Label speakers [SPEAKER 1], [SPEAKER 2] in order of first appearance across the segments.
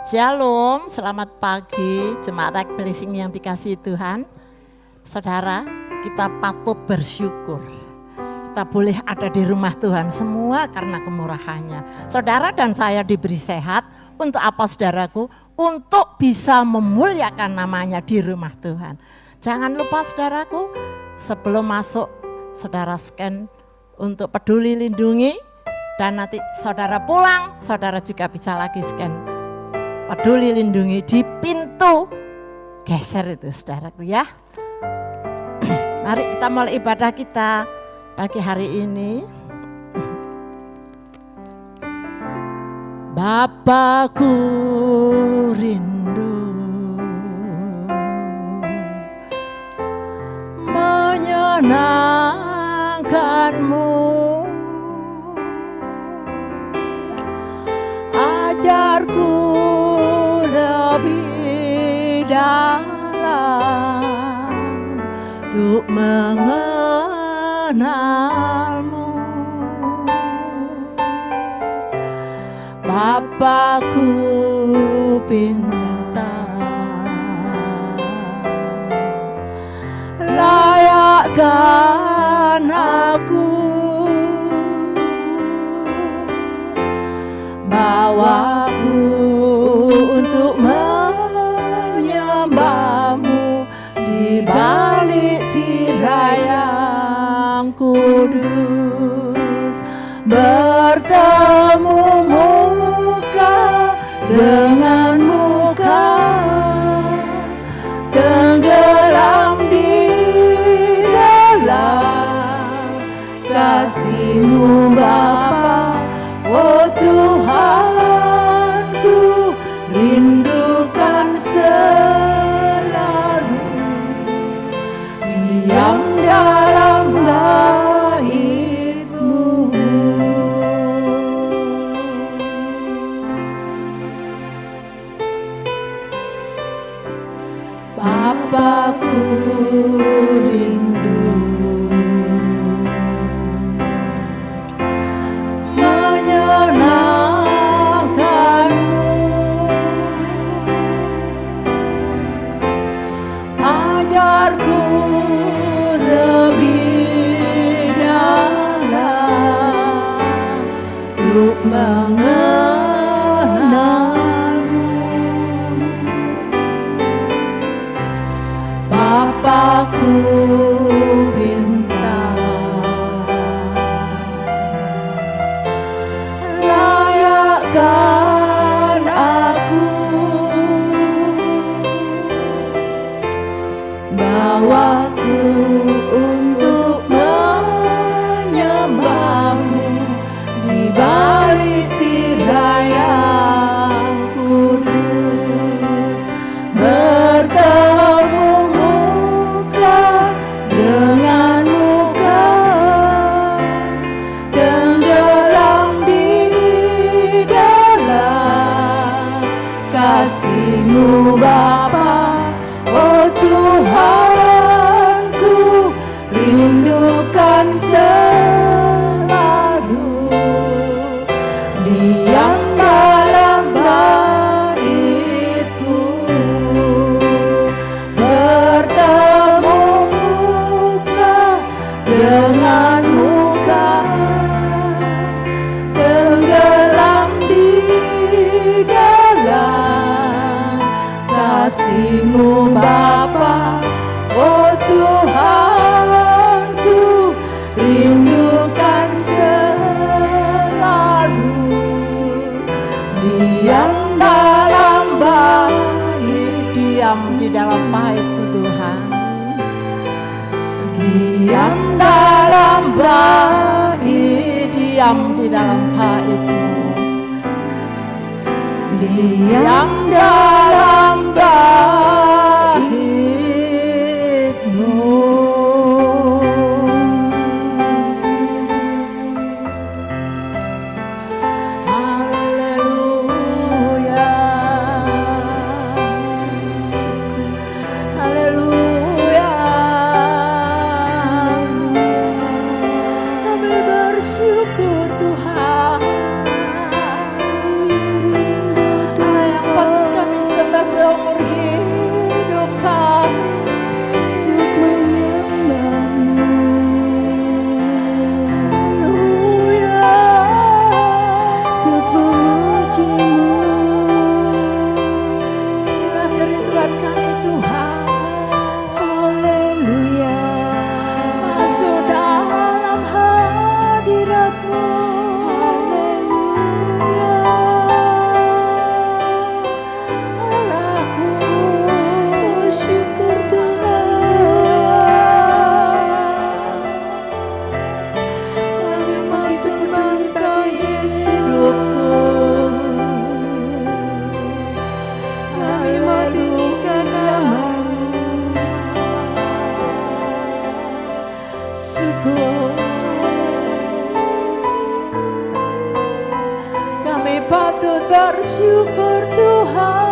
[SPEAKER 1] Shalom, selamat pagi jemaat Blessing yang dikasihi Tuhan. Saudara, kita patut bersyukur. Kita boleh ada di rumah Tuhan semua karena kemurahannya. Saudara dan saya diberi sehat untuk apa saudaraku? Untuk bisa memuliakan namanya di rumah Tuhan. Jangan lupa saudaraku, sebelum masuk saudara scan untuk Peduli Lindungi. Dan nanti saudara pulang, saudara juga bisa lagi scan Peduli Lindungi di pintu geser itu saudaraku ya. Mari kita mulai ibadah kita pagi hari ini. Bapakku rindu menyenangkanmu, ajarku lebih dalam untuk mengenalmu. Bapakku pinta, layakkan aku, bawaku untuk menyembahmu di balik tirai yang kudus, bertemu muka dengan muka, tenggelam di dalam kasih-Mu Bapa. Oh Tuhanku, rindukan selalu diam dalam bait-Mu. Bapakku rindu menyenangkanmu, ajarku lebih dalam untuk mengenalmu. Bapakku pinta, layakkan aku, bawaku untuk menyembahmu di balik tirai yang kudus, bertemu muka dengan muka, tenggelam di dalam kasih-Mu Bapa. Oh Tuhanku, rindukan selalu diam dalam bait-Mu, bertemu muka dengan muka, tenggelam di dalam kasih-Mu Bapa. Oh Tuhanku, rindukan selalu diam dalam bait, diam di dalam bait-Mu Tuhan, diam dalam bait, diam di dalam bait-Mu, diam dalam bait-Mu. Haleluya, haleluya. Kami bersyukur Tuhan. Kami rindu Tuhan. patut bersyukur Tuhan.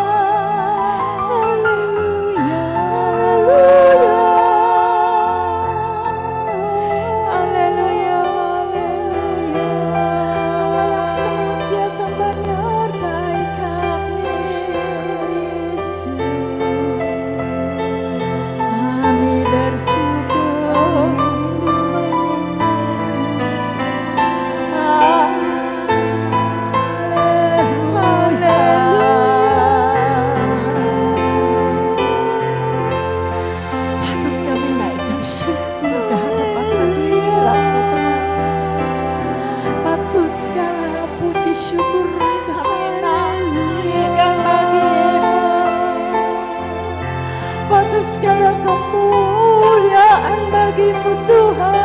[SPEAKER 1] Segala kemuliaan bagimu Tuhan.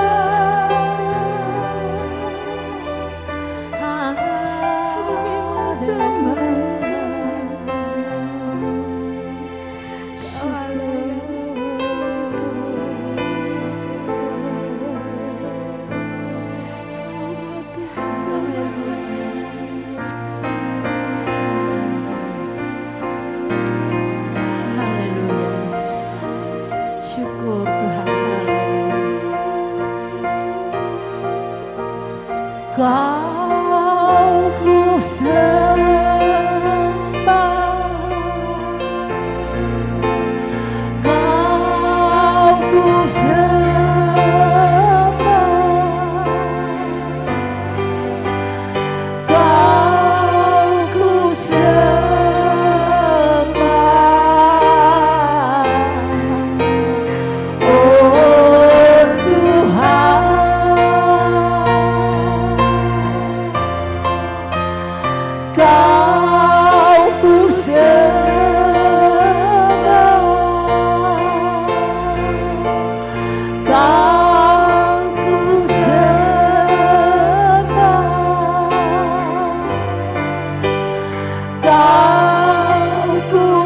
[SPEAKER 1] Kami mau sembah Kau ku sembah, Kau ku sembah, Kau ku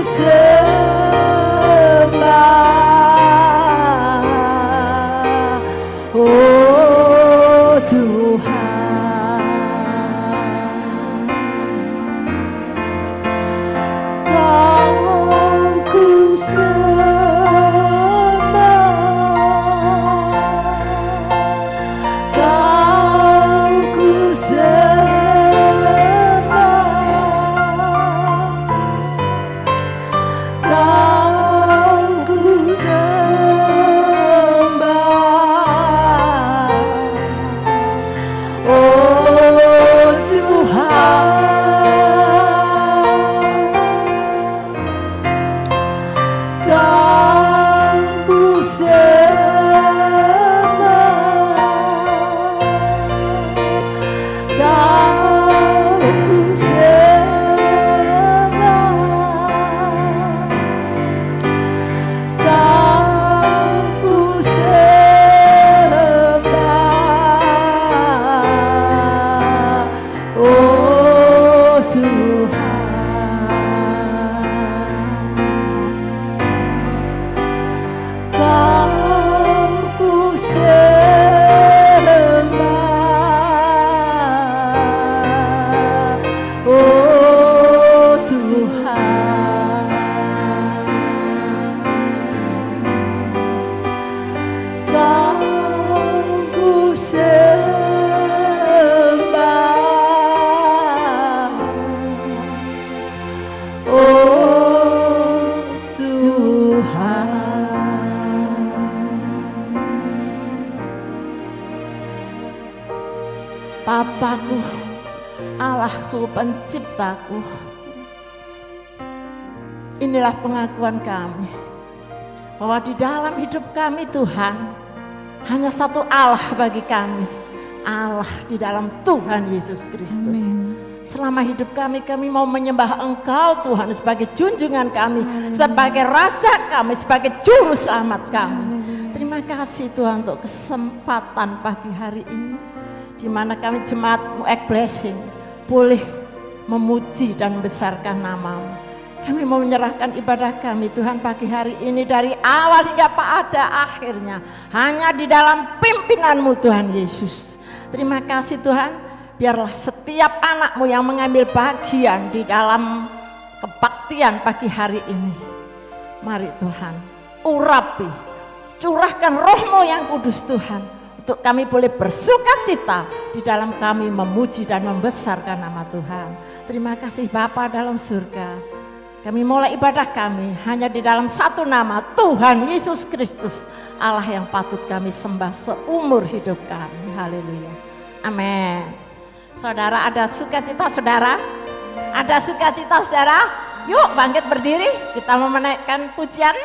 [SPEAKER 1] sembah, oh Tuhan. Kau ku sembah, Kau ku sembah, Kau ku sembah, oh Tuhan. Bapakku, Allahku, penciptaku. Inilah pengakuan kami bahwa di dalam hidup kami Tuhan hanya satu Allah bagi kami, Allah di dalam Tuhan Yesus Kristus. Selama hidup kami mau menyembah Engkau Tuhan sebagai junjungan kami, sebagai Raja kami, sebagai Juru Selamat kami. Terima kasih Tuhan untuk kesempatan pagi hari ini, di mana kami jemaat Muek Blessing boleh memuji dan membesarkan nama-Mu. Kami mau menyerahkan ibadah kami Tuhan pagi hari ini dari awal hingga pada akhirnya hanya di dalam pimpinan-Mu Tuhan Yesus. Terima kasih Tuhan, biarlah setiap anak-Mu yang mengambil bagian di dalam kebaktian pagi hari ini. Mari Tuhan, urapi, curahkan Roh-Mu yang kudus Tuhan, untuk kami boleh bersuka cita di dalam kami memuji dan membesarkan nama Tuhan. Terima kasih Bapa dalam surga. Kami mulai ibadah kami hanya di dalam satu nama, Tuhan Yesus Kristus, Allah yang patut kami sembah seumur hidup kami. Haleluya. Amin. Saudara, ada sukacita saudara? Ada sukacita saudara? Yuk bangkit berdiri, kita mau menaikkan pujian.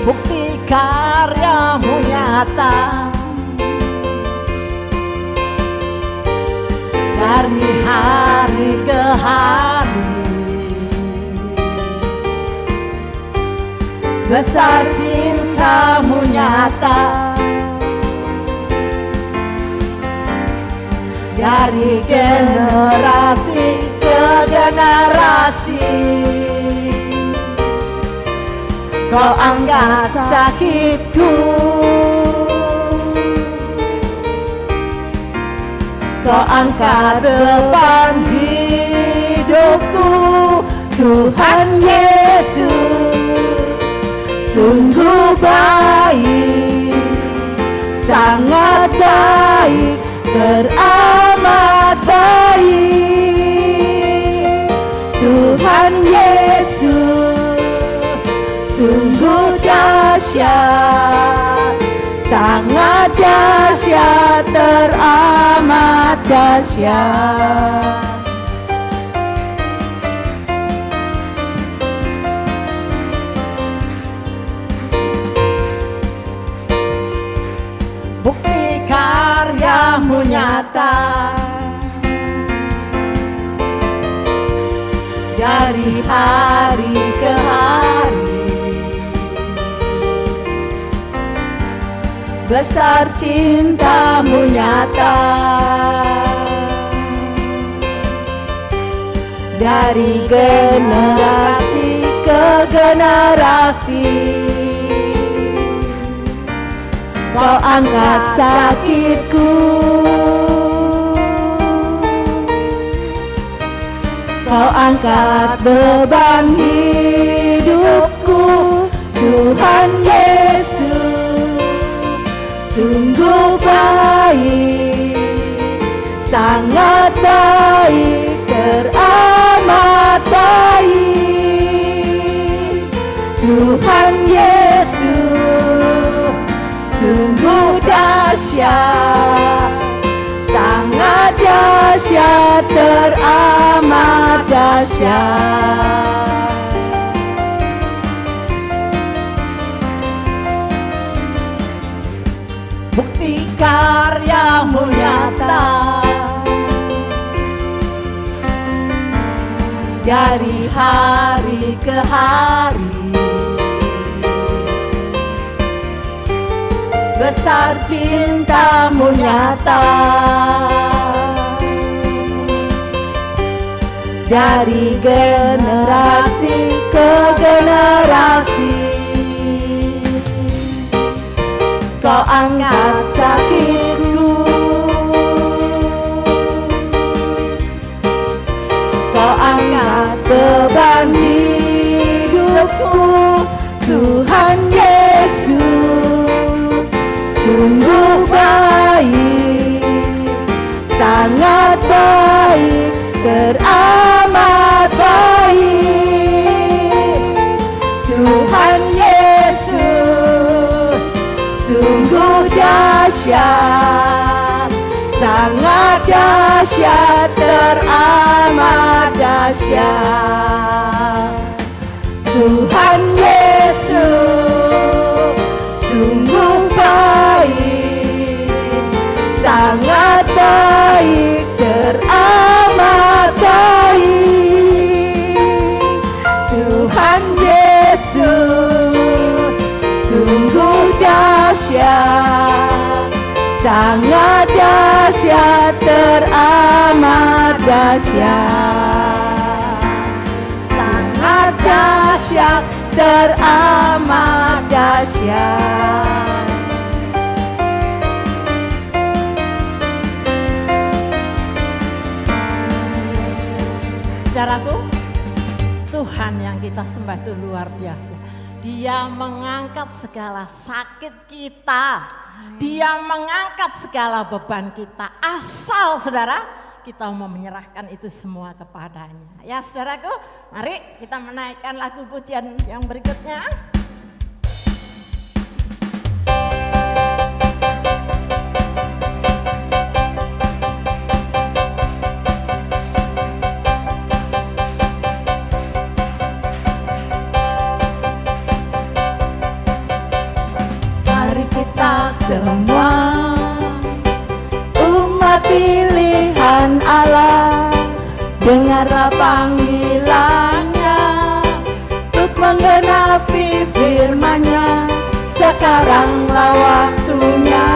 [SPEAKER 1] Bukti karya-Mu nyata dari hari ke hari, besar cinta-Mu nyata dari generasi ke generasi. Kau angkat sakitku, Kau angkat beban hidupku. Tuhan Yesus sungguh baik, sangat baik, teramat baik. Tuhan Yesus sungguh dahsyat, sangat dahsyat, teramat dahsyat. Bukti karya-Mu nyata dari hari ke hari, besar cinta-Mu nyata dari generasi ke generasi. Kau angkat sakitku, Kau angkat beban hidupku. Tuhan Yesus sungguh baik, sangat baik, teramat baik. Tuhan Yesus sungguh dahsyat, sangat dahsyat, teramat dahsyat. Bukti karya-Mu nyata dari hari ke hari, besar cinta-Mu nyata dari generasi ke generasi. Kau angkat sakitku, Kau angkat beban hidupku. Tuhan Yesus sungguh baik, sangat baik, teramat baik. Tuhan Yesus sungguh dahsyat, sangat dahsyat, teramat dahsyat. Tuhan Yesus sungguh baik, sangat baik, teramat baik. Tuhan Yesus sungguh dahsyat,
[SPEAKER 2] sangat dahsyat, teramat dahsyat, sangat dahsyat, teramat dahsyat.
[SPEAKER 1] Saudaraku, Tuhan yang kita sembah itu luar biasa. Dia mengangkat segala sakit kita. Dia mengangkat segala beban kita. Asal saudara, kita mau menyerahkan itu semua kepadanya. Ya saudaraku, mari kita menaikkan lagu pujian yang berikutnya.
[SPEAKER 2] Semua umat pilihan Allah, dengarlah panggilannya untuk menggenapi firman-Nya. Sekaranglah waktunya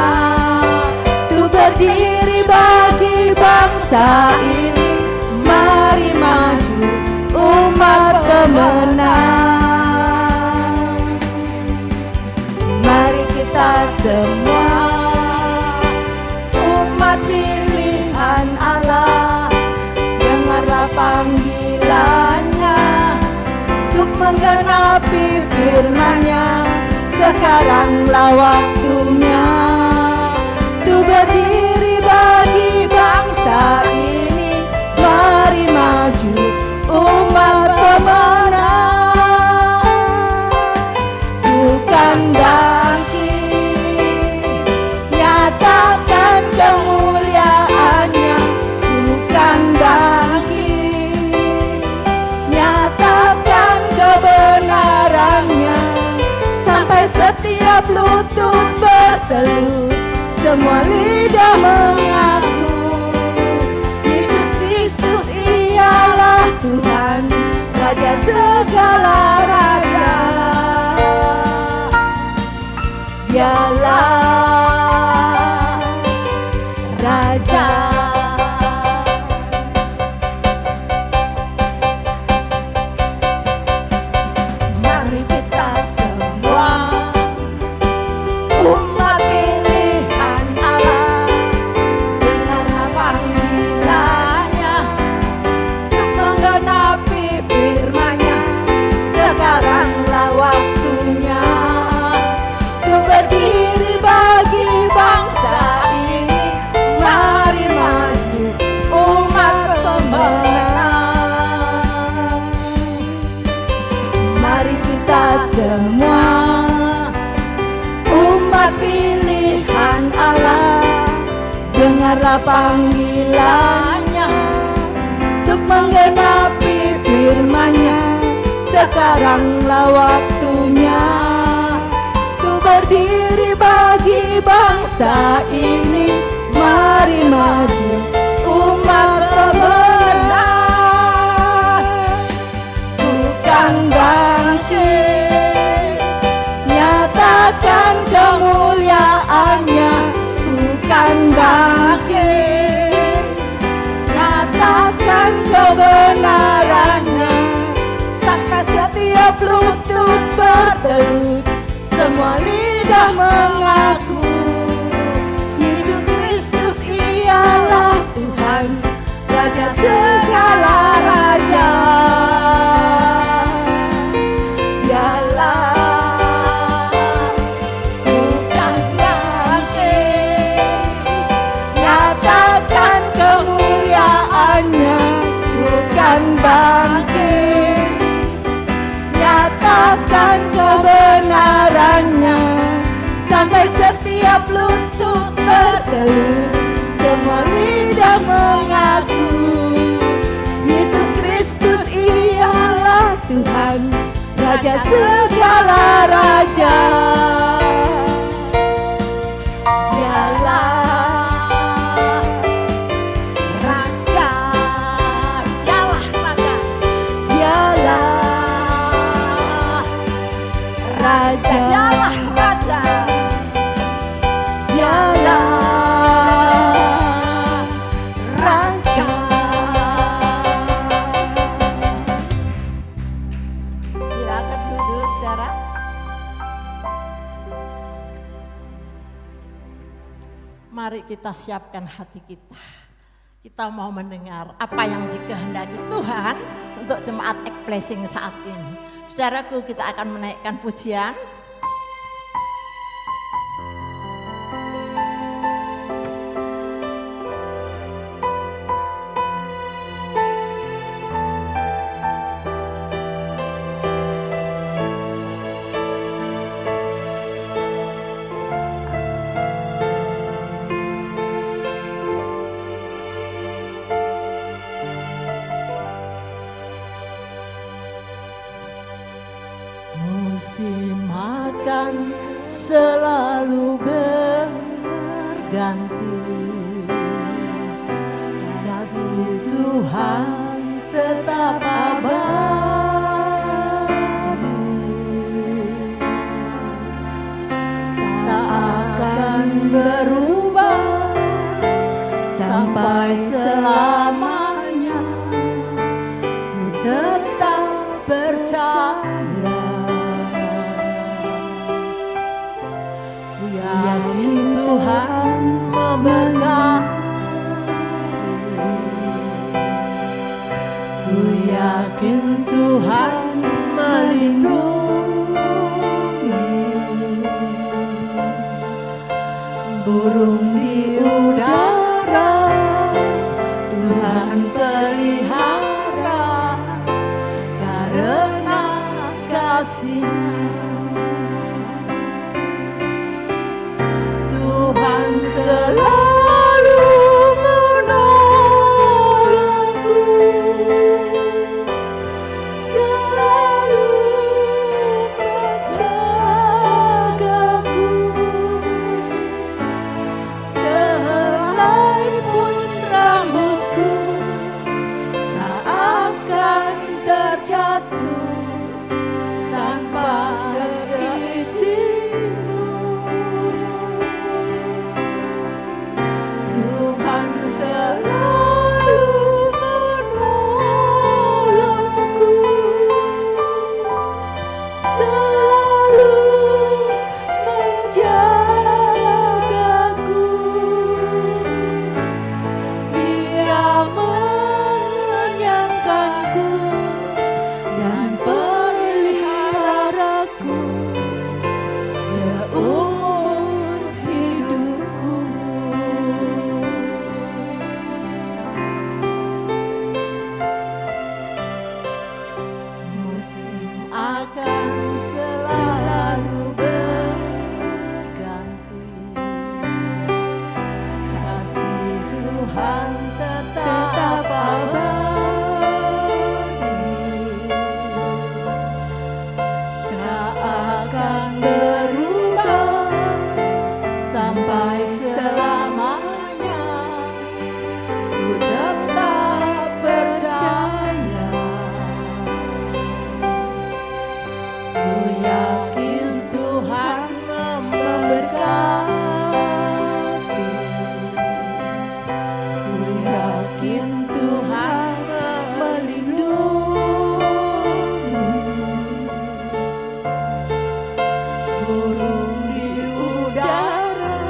[SPEAKER 2] untuk berdiri bagi bangsa ini. Mari maju umat pemenang. Mari kita semua umat pilihan Allah, dengarlah panggilannya untuk menggenapi firman-Nya. Sekaranglah waktunya untuk berdiri bagi bangsa ini. Mari maju umat pemenang. Bukan bangkit, nyatakan kemuliaan-Nya. Bukan bangkit, nyatakan kebenaran-Nya. Sampai setiap lutut bertelut, semua lidah mengaku Yesus Kristus ialah Tuhan, Raja segala raja. Dialah Raja. Mari kita semua umat pilihan Allah, dengarlah panggilannya untuk menggenapi firman-Nya. Sekaranglah waktunya untuk berdiri bagi bangsa ini. Mari maju umat pemenang. Mari kita semua umat pilihan Allah, dengarlah panggilannya untuk menggenapi firman-Nya. Sekaranglah waktunya untuk berdiri bagi bangsa ini. Mari maju umat pemenang. Bukan bangkit, nyatakan kemuliaan-Nya. Bukan bangkit, nyatakan kebenaran-Nya. Sampai setiap lutut bertelut, semua lidah mengaku Yesus Kristus ialah Tuhan, Raja segala raja. Dialah bukan bangkit, nyatakan kemuliaan-Nya. Bukan bangkit, nyatakan kebenaran-Nya. Sampai setiap lutut bertelut, semua lidah mengaku Yesus Kristus ialah Tuhan, Raja segala raja. Dialah Raja, dialah Raja, dialah Raja, dialah Raja, dialah
[SPEAKER 1] Mari kita siapkan hati kita. Kita mau mendengar apa yang dikehendaki Tuhan untuk jemaat Blessing saat ini. Saudaraku, kita akan menaikkan pujian. Musim akan selalu berganti, kasih Tuhan tetap abadi, tak akan berubah sampai selamanya. Ku tetap percaya, yakin Tuhan memberkati, ku yakin Tuhan melindungi. Burung di udara Tuhan pelihara karena kasih-Nya. Tuhan selalu menolongku, selalu menjagaku. Sehelai pun rambutku tak akan terjatuh tanpa izin-Mu. Tuhan selalu menolongku, selalu menjagaku. Dia mengenyangkanku dan peliharaku seumur hidupku. Musim akan selalu berganti, kasih Tuhan tetap abadi, tak akan berubah sampai selamanya. Ku tetap percaya, ku yakin Tuhan memberkati, ku yakin Tuhan melindungi. Burung di udara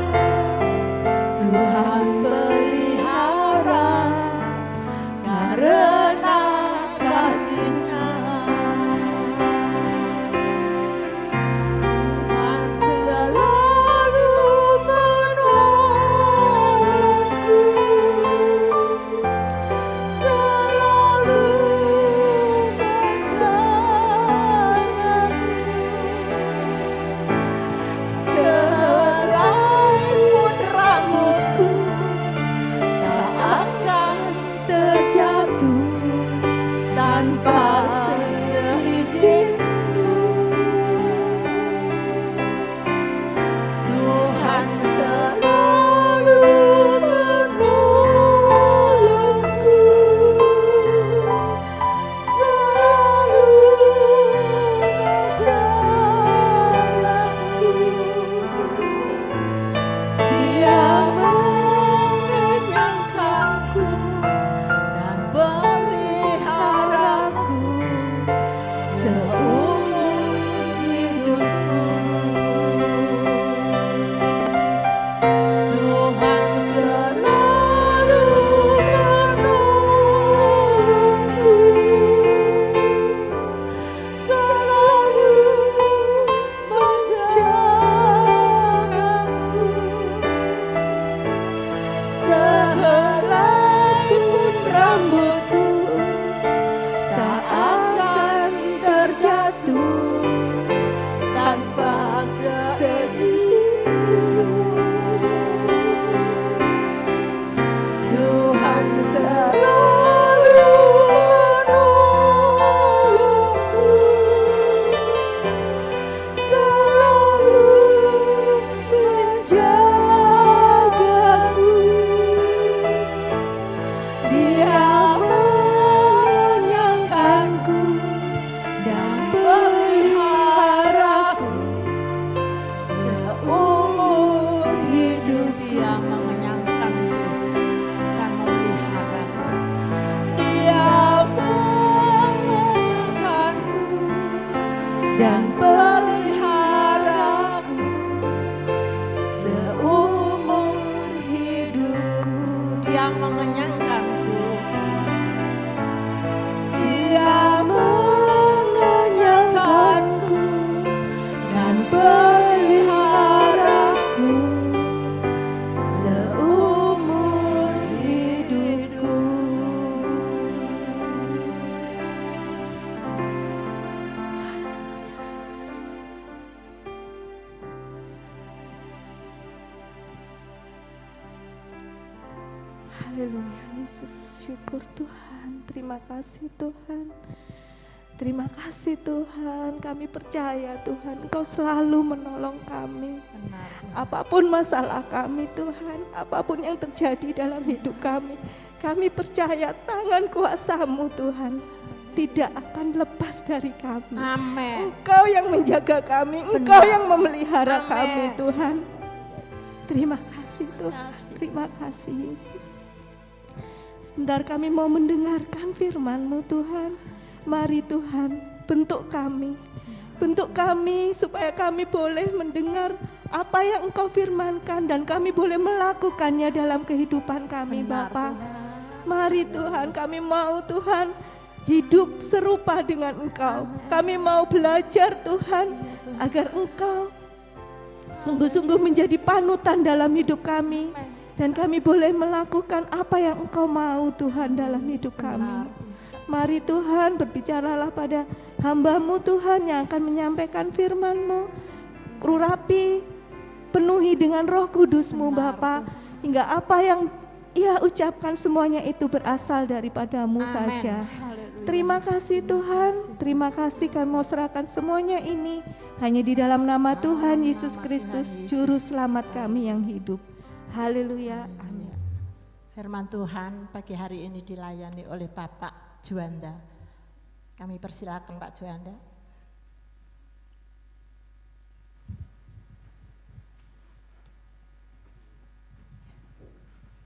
[SPEAKER 1] mengenyangkanku.
[SPEAKER 2] Dia mengenyangkanku dan peliharaku seumur hidupku. Haleluya Yesus, syukur Tuhan, terima kasih Tuhan. Terima kasih Tuhan, kami percaya Tuhan Engkau selalu menolong kami.
[SPEAKER 1] Benar.
[SPEAKER 2] Apapun masalah kami Tuhan, apapun yang terjadi dalam hidup kami percaya tangan kuasa-Mu Tuhan tidak akan lepas dari kami.
[SPEAKER 1] Amin.
[SPEAKER 2] Engkau yang menjaga kami, Engkau yang memelihara
[SPEAKER 1] Amin.
[SPEAKER 2] kami Tuhan. Terima kasih Tuhan, terima kasih Yesus. Sebentar kami mau mendengarkan firman-Mu Tuhan. Mari Tuhan, bentuk kami supaya kami boleh mendengar apa yang Engkau firmankan dan kami boleh melakukannya dalam kehidupan kami.
[SPEAKER 1] Benar,
[SPEAKER 2] Bapa.
[SPEAKER 1] Tuhan.
[SPEAKER 2] Mari Tuhan, kami mau Tuhan hidup serupa dengan Engkau. Kami mau belajar Tuhan agar Engkau sungguh-sungguh menjadi panutan dalam hidup kami. Dan kami boleh melakukan apa yang Engkau mau Tuhan dalam hidup kami. Mari Tuhan, berbicaralah pada hamba-Mu Tuhan yang akan menyampaikan firman-Mu. Urapi, penuhi dengan Roh Kudus-Mu Bapa, hingga apa yang Ia ucapkan semuanya itu berasal daripada-Mu saja. Terima kasih Tuhan, terima kasih kami mau serahkan semuanya ini hanya di dalam nama Tuhan Yesus Kristus, Juru Selamat kami yang hidup. Haleluya, amin.
[SPEAKER 1] Firman Tuhan pagi hari ini dilayani oleh Bapak Juanda. Kami persilakan Pak Juanda.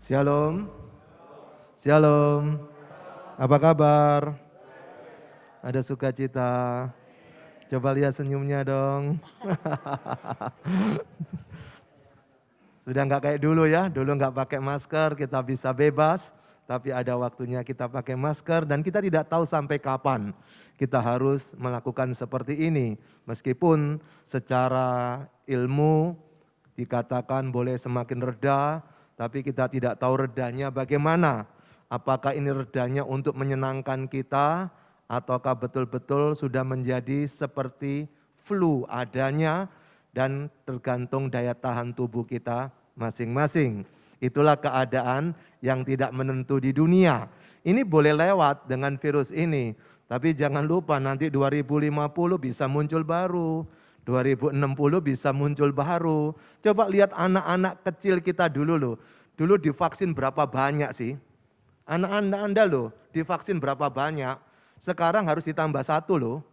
[SPEAKER 3] Shalom. Shalom. Apa kabar? Ada sukacita? Coba lihat senyumnya dong. Sudah nggak kayak dulu ya, dulu nggak pakai masker, kita bisa bebas. Tapi ada waktunya kita pakai masker dan kita tidak tahu sampai kapan kita harus melakukan seperti ini. Meskipun secara ilmu dikatakan boleh semakin reda, tapi kita tidak tahu redanya bagaimana. Apakah ini redanya untuk menyenangkan kita ataukah betul-betul sudah menjadi seperti flu adanya dan tergantung daya tahan tubuh kita masing-masing. Itulah keadaan yang tidak menentu di dunia. Ini boleh lewat dengan virus ini, tapi jangan lupa nanti 2050 bisa muncul baru, 2060 bisa muncul baru. Coba lihat anak-anak kecil kita dulu loh. Dulu divaksin berapa banyak sih? Anak-anak Anda loh, divaksin berapa banyak? Sekarang harus ditambah satu loh,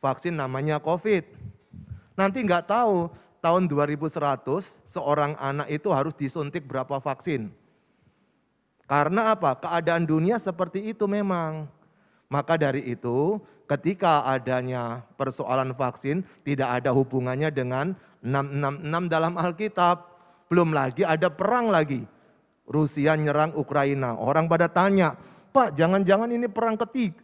[SPEAKER 3] vaksin namanya COVID. Nanti nggak tahu tahun 2100 seorang anak itu harus disuntik berapa vaksin. Karena apa? Keadaan dunia seperti itu memang. Maka dari itu ketika adanya persoalan vaksin tidak ada hubungannya dengan 666 dalam Alkitab. Belum lagi ada perang lagi. Rusia nyerang Ukraina. Orang pada tanya, Pak jangan-jangan ini perang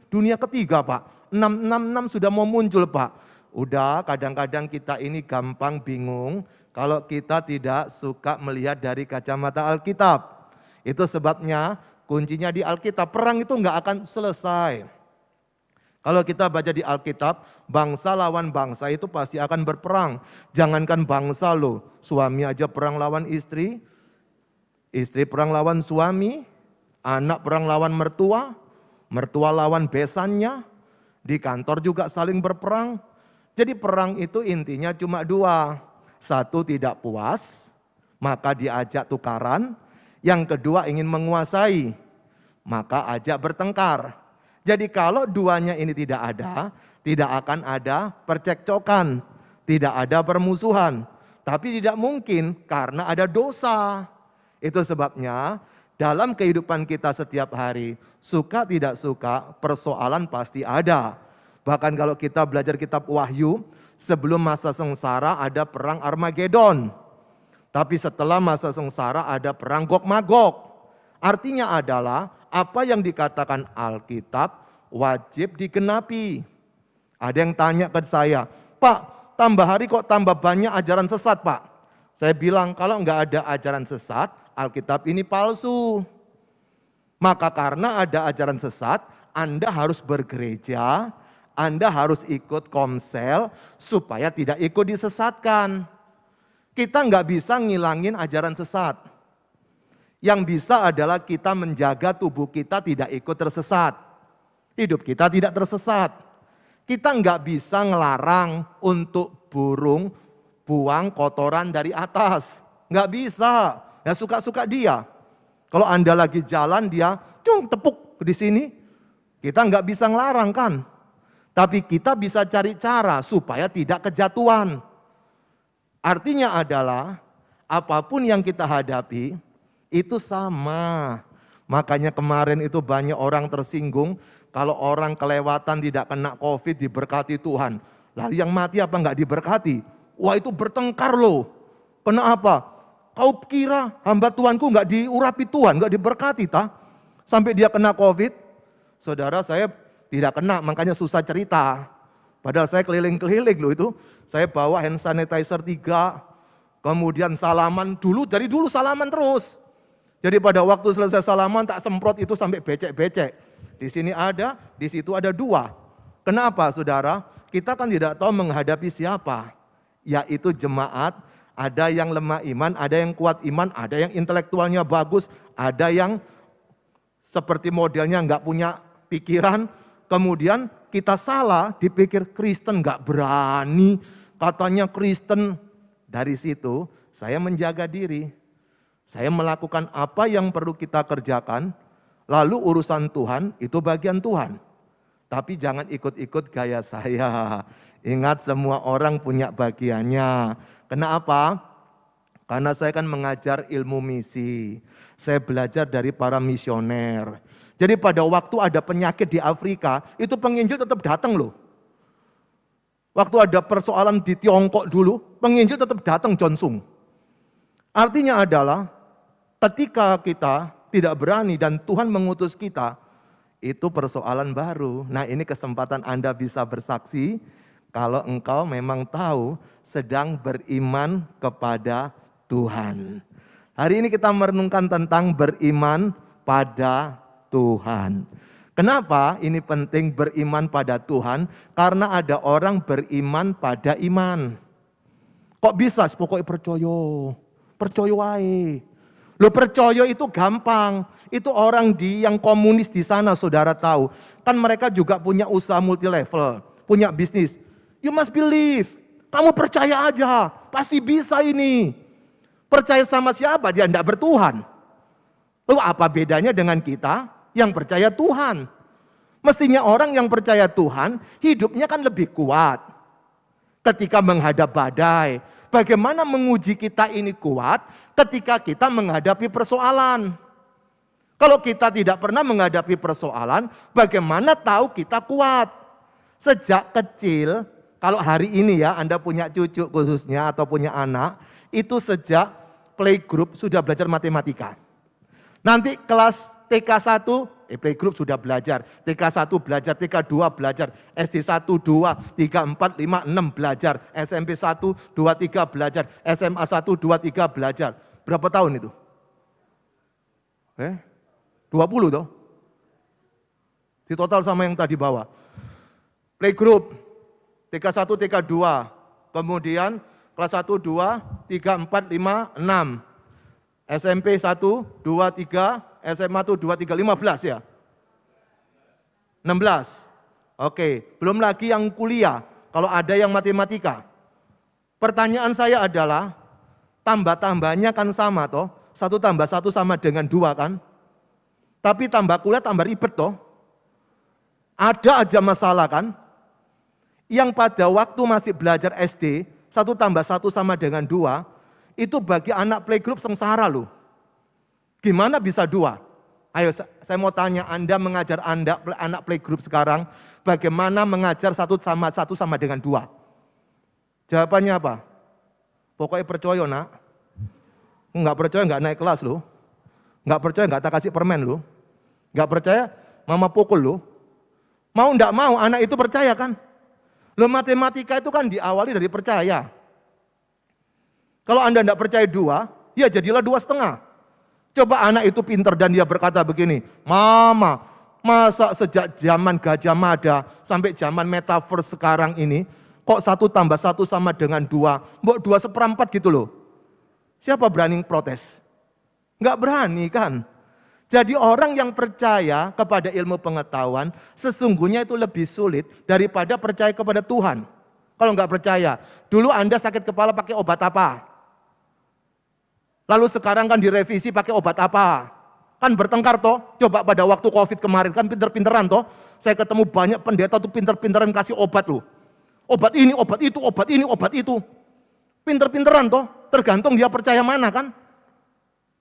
[SPEAKER 3] dunia ketiga Pak. 666 sudah mau muncul Pak. Udah kadang-kadang kita ini gampang bingung kalau kita tidak suka melihat dari kacamata Alkitab. Itu sebabnya kuncinya di Alkitab, perang itu nggak akan selesai. Kalau kita baca di Alkitab, bangsa lawan bangsa itu pasti akan berperang. Jangankan bangsa loh, suami aja perang lawan istri, istri perang lawan suami, anak perang lawan mertua, mertua lawan besannya, di kantor juga saling berperang. Jadi perang itu intinya cuma dua. Satu tidak puas, maka diajak tukaran. Yang kedua ingin menguasai, maka ajak bertengkar. Jadi kalau duanya ini tidak ada, tidak akan ada percekcokan, tidak ada permusuhan. Tapi tidak mungkin karena ada dosa. Itu sebabnya dalam kehidupan kita setiap hari, suka tidak suka persoalan pasti ada. Bahkan kalau kita belajar kitab Wahyu, sebelum masa sengsara ada perang Armageddon. Tapi setelah masa sengsara ada perang Gog Magog. Artinya adalah apa yang dikatakan Alkitab wajib digenapi. Ada yang tanya ke saya, Pak, tambah hari kok tambah banyak ajaran sesat, Pak? Saya bilang kalau enggak ada ajaran sesat, Alkitab ini palsu. Maka karena ada ajaran sesat, Anda harus bergereja, Anda harus ikut komsel supaya tidak ikut disesatkan. Kita enggak bisa ngilangin ajaran sesat. Yang bisa adalah kita menjaga tubuh kita tidak ikut tersesat. Hidup kita tidak tersesat. Kita enggak bisa ngelarang untuk burung buang kotoran dari atas. Enggak bisa. Ya suka-suka dia. Kalau Anda lagi jalan dia tepuk di sini. Kita enggak bisa ngelarang kan. Tapi kita bisa cari cara supaya tidak kejatuhan. Artinya adalah apapun yang kita hadapi itu sama. Makanya kemarin itu banyak orang tersinggung kalau orang kelewatan tidak kena COVID diberkati Tuhan. Lalu yang mati apa enggak diberkati? Wah itu bertengkar loh. Kenapa? Kau kira hamba Tuhanku enggak diurapi Tuhan, enggak diberkati ta? Sampai dia kena COVID. Saudara saya tidak kena, makanya susah cerita. Padahal saya keliling-keliling loh itu. Saya bawa hand sanitizer 3, kemudian salaman dari dulu salaman terus. Jadi pada waktu selesai salaman tak semprot itu sampai becek-becek. Di sini ada, di situ ada 2. Kenapa saudara? Kita kan tidak tahu menghadapi siapa. Yaitu jemaat, ada yang lemah iman, ada yang kuat iman, ada yang intelektualnya bagus, ada yang seperti modelnya enggak punya pikiran. Kemudian kita salah, dipikir Kristen enggak berani, katanya Kristen. Dari situ saya menjaga diri. Saya melakukan apa yang perlu kita kerjakan, lalu urusan Tuhan itu bagian Tuhan. Tapi jangan ikut-ikut gaya saya. Ingat semua orang punya bagiannya. Kenapa? Karena saya kan mengajar ilmu misi. Saya belajar dari para misioner. Jadi pada waktu ada penyakit di Afrika, itu penginjil tetap datang loh. Waktu ada persoalan di Tiongkok dulu, penginjil tetap datang Jonsung. Artinya adalah ketika kita tidak berani dan Tuhan mengutus kita, itu persoalan baru. Nah ini kesempatan Anda bisa bersaksi kalau engkau memang tahu sedang beriman kepada Tuhan. Hari ini kita merenungkan tentang beriman pada Tuhan. Kenapa ini penting beriman pada Tuhan? Karena ada orang beriman pada iman. Kok bisa? Pokoknya percaya wae. Lo percaya itu gampang. Itu orang yang komunis di sana saudara tahu. Kan mereka juga punya usaha multi level, punya bisnis. You must believe. Kamu percaya aja, pasti bisa ini. Percaya sama siapa? Dia tidak bertuhan. Lalu apa bedanya dengan kita yang percaya Tuhan? Mestinya orang yang percaya Tuhan, hidupnya kan lebih kuat. Ketika menghadap badai, bagaimana menguji kita ini kuat ketika kita menghadapi persoalan? Kalau kita tidak pernah menghadapi persoalan, bagaimana tahu kita kuat? Sejak kecil, kalau hari ini ya Anda punya cucu khususnya atau punya anak, itu sejak playgroup sudah belajar matematika. Nanti kelas TK 1, playgroup sudah belajar, TK 1 belajar, TK 2 belajar, SD 1, 2, 3, 4, 5, 6 belajar, SMP 1, 2, 3 belajar, SMA 1, 2, 3 belajar. Berapa tahun itu? 20 toh? Di total sama yang tadi bawa. Playgroup, TK 1, TK 2, kemudian kelas 1, 2, 3, 4, 5, 6. SMP 1, 2, 3, SMA 1, 2, 3, 15 ya? 16. Oke, belum lagi yang kuliah, kalau ada yang matematika. Pertanyaan saya adalah, tambah-tambahnya kan sama toh? 1 tambah 1 sama dengan 2 kan? Tapi tambah kuliah tambah ribet toh? Ada aja masalah kan? Yang pada waktu masih belajar SD, 1 tambah 1 sama dengan 2, itu bagi anak playgroup sengsara loh. Gimana bisa 2? Ayo saya mau tanya Anda mengajar anak playgroup sekarang, bagaimana mengajar 1 sama dengan 2? Jawabannya apa? Pokoknya percaya nak. Enggak percaya enggak naik kelas loh. Nggak percaya nggak tak kasih permen lu. Nggak percaya mama pukul lu. Mau nggak mau anak itu percaya kan? Lo matematika itu kan diawali dari percaya. Kalau Anda nggak percaya 2, ya jadilah 2,5. Coba anak itu pinter dan dia berkata begini, Mama, masa sejak zaman Gajah Mada sampai zaman metaverse sekarang ini, kok 1 tambah 1 sama dengan 2, mbok 2/4 gitu loh. Siapa berani protes? Nggak berani kan? Jadi orang yang percaya kepada ilmu pengetahuan, sesungguhnya itu lebih sulit daripada percaya kepada Tuhan. Kalau nggak percaya, dulu Anda sakit kepala pakai obat apa? Lalu sekarang kan direvisi pakai obat apa? Kan bertengkar toh, coba pada waktu Covid kemarin kan pinter-pinteran toh. Saya ketemu banyak pendeta tuh pinter-pinteran kasih obat loh. Obat ini, obat itu, obat ini, obat itu. Pinter-pinteran toh, tergantung dia percaya mana kan.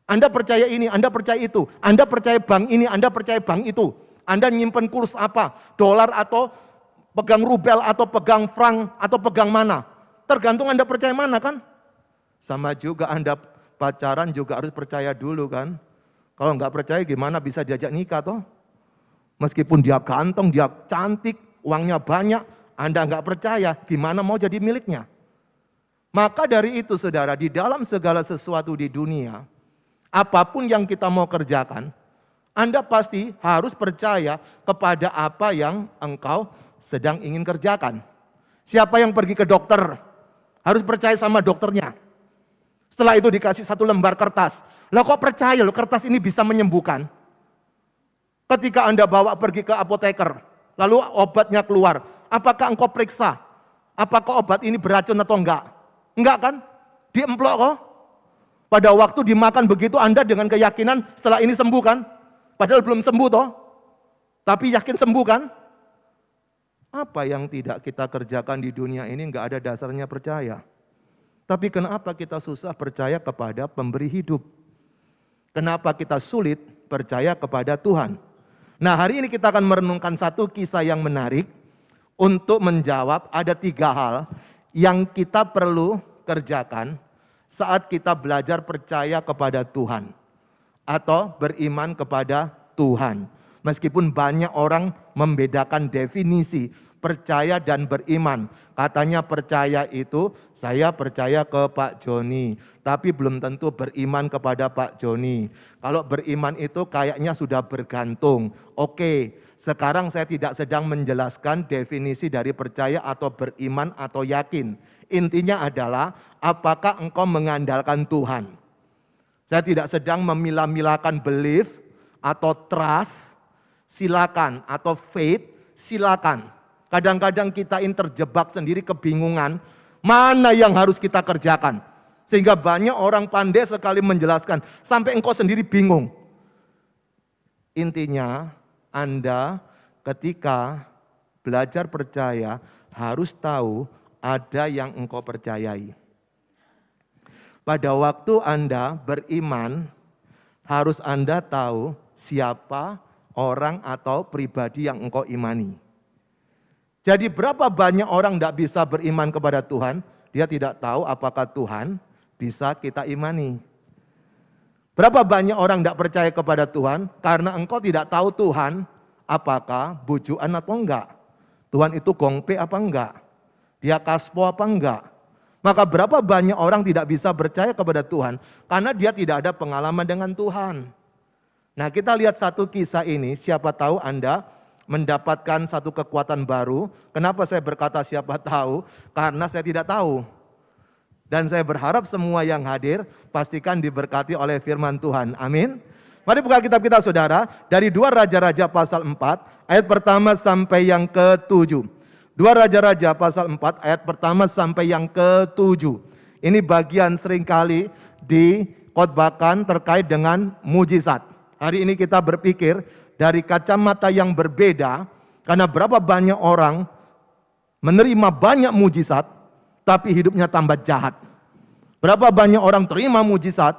[SPEAKER 3] Anda percaya ini, Anda percaya itu. Anda percaya bank ini, Anda percaya bank itu. Anda nyimpen kurs apa? Dolar atau pegang rubel atau pegang franc atau pegang mana? Tergantung Anda percaya mana kan. Sama juga Anda pacaran juga harus percaya dulu kan. Kalau nggak percaya gimana bisa diajak nikah toh? Meskipun dia ganteng, dia cantik, uangnya banyak, Anda nggak percaya, gimana mau jadi miliknya? Maka dari itu saudara, di dalam segala sesuatu di dunia, apapun yang kita mau kerjakan, Anda pasti harus percaya kepada apa yang engkau sedang ingin kerjakan. Siapa yang pergi ke dokter, harus percaya sama dokternya. Setelah itu dikasih 1 lembar kertas. Lah kok percaya loh kertas ini bisa menyembuhkan? Ketika Anda bawa pergi ke apoteker, lalu obatnya keluar. Apakah engkau periksa? Apakah obat ini beracun atau enggak? Enggak kan? Diemplok kok. Pada waktu dimakan begitu Anda dengan keyakinan setelah ini sembuh kan? Padahal belum sembuh toh. Tapi yakin sembuh kan? Apa yang tidak kita kerjakan di dunia ini enggak ada dasarnya percaya. Tapi kenapa kita susah percaya kepada pemberi hidup? Kenapa kita sulit percaya kepada Tuhan? Nah, hari ini kita akan merenungkan satu kisah yang menarik untuk menjawab ada 3 hal yang kita perlu kerjakan saat kita belajar percaya kepada Tuhan atau beriman kepada Tuhan. Meskipun banyak orang membedakan definisi percaya dan beriman. Katanya percaya itu saya percaya ke Pak Joni, tapi belum tentu beriman kepada Pak Joni. Kalau beriman itu kayaknya sudah bergantung. Oke, sekarang saya tidak sedang menjelaskan definisi dari percaya atau beriman atau yakin. Intinya adalah apakah engkau mengandalkan Tuhan. Saya tidak sedang memilah-milahkan belief atau trust, silakan, atau faith, silakan. Kadang-kadang kita ini terjebak sendiri kebingungan, mana yang harus kita kerjakan. Sehingga banyak orang pandai sekali menjelaskan, sampai engkau sendiri bingung. Intinya, Anda ketika belajar percaya harus tahu ada yang engkau percayai. Pada waktu Anda beriman, harus Anda tahu siapa orang atau pribadi yang engkau imani. Jadi berapa banyak orang tidak bisa beriman kepada Tuhan, dia tidak tahu apakah Tuhan bisa kita imani. Berapa banyak orang tidak percaya kepada Tuhan, karena engkau tidak tahu Tuhan apakah bujuan atau enggak. Tuhan itu gongpe apa enggak, dia kaspo apa enggak. Maka berapa banyak orang tidak bisa percaya kepada Tuhan, karena dia tidak ada pengalaman dengan Tuhan. Nah, kita lihat satu kisah ini, siapa tahu Anda mendapatkan satu kekuatan baru. Kenapa saya berkata siapa tahu? Karena saya tidak tahu. Dan saya berharap semua yang hadir pastikan diberkati oleh firman Tuhan. Amin. Mari buka kitab kita saudara, dari 2 Raja-Raja pasal 4 ayat pertama sampai yang ke-7. 2 Raja-Raja pasal 4 ayat pertama sampai yang ke-7. Ini bagian seringkali dikhotbahkan terkait dengan mujizat. Hari ini kita berpikir dari kacamata yang berbeda, karena berapa banyak orang menerima banyak mujizat, tapi hidupnya tambah jahat. Berapa banyak orang terima mujizat,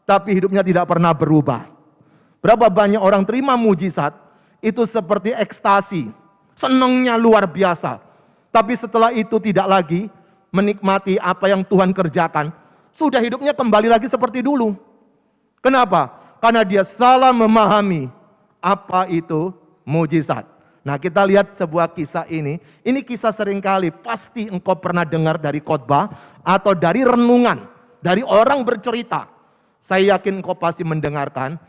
[SPEAKER 3] tapi hidupnya tidak pernah berubah. Berapa banyak orang terima mujizat, itu seperti ekstasi, senangnya luar biasa. Tapi setelah itu tidak lagi menikmati apa yang Tuhan kerjakan, sudah hidupnya kembali lagi seperti dulu. Kenapa? Karena dia salah memahami apa itu mujizat. Nah, kita lihat sebuah kisah ini. Ini kisah seringkali pasti engkau pernah dengar dari khotbah atau dari renungan, dari orang bercerita. Saya yakin engkau pasti mendengarkan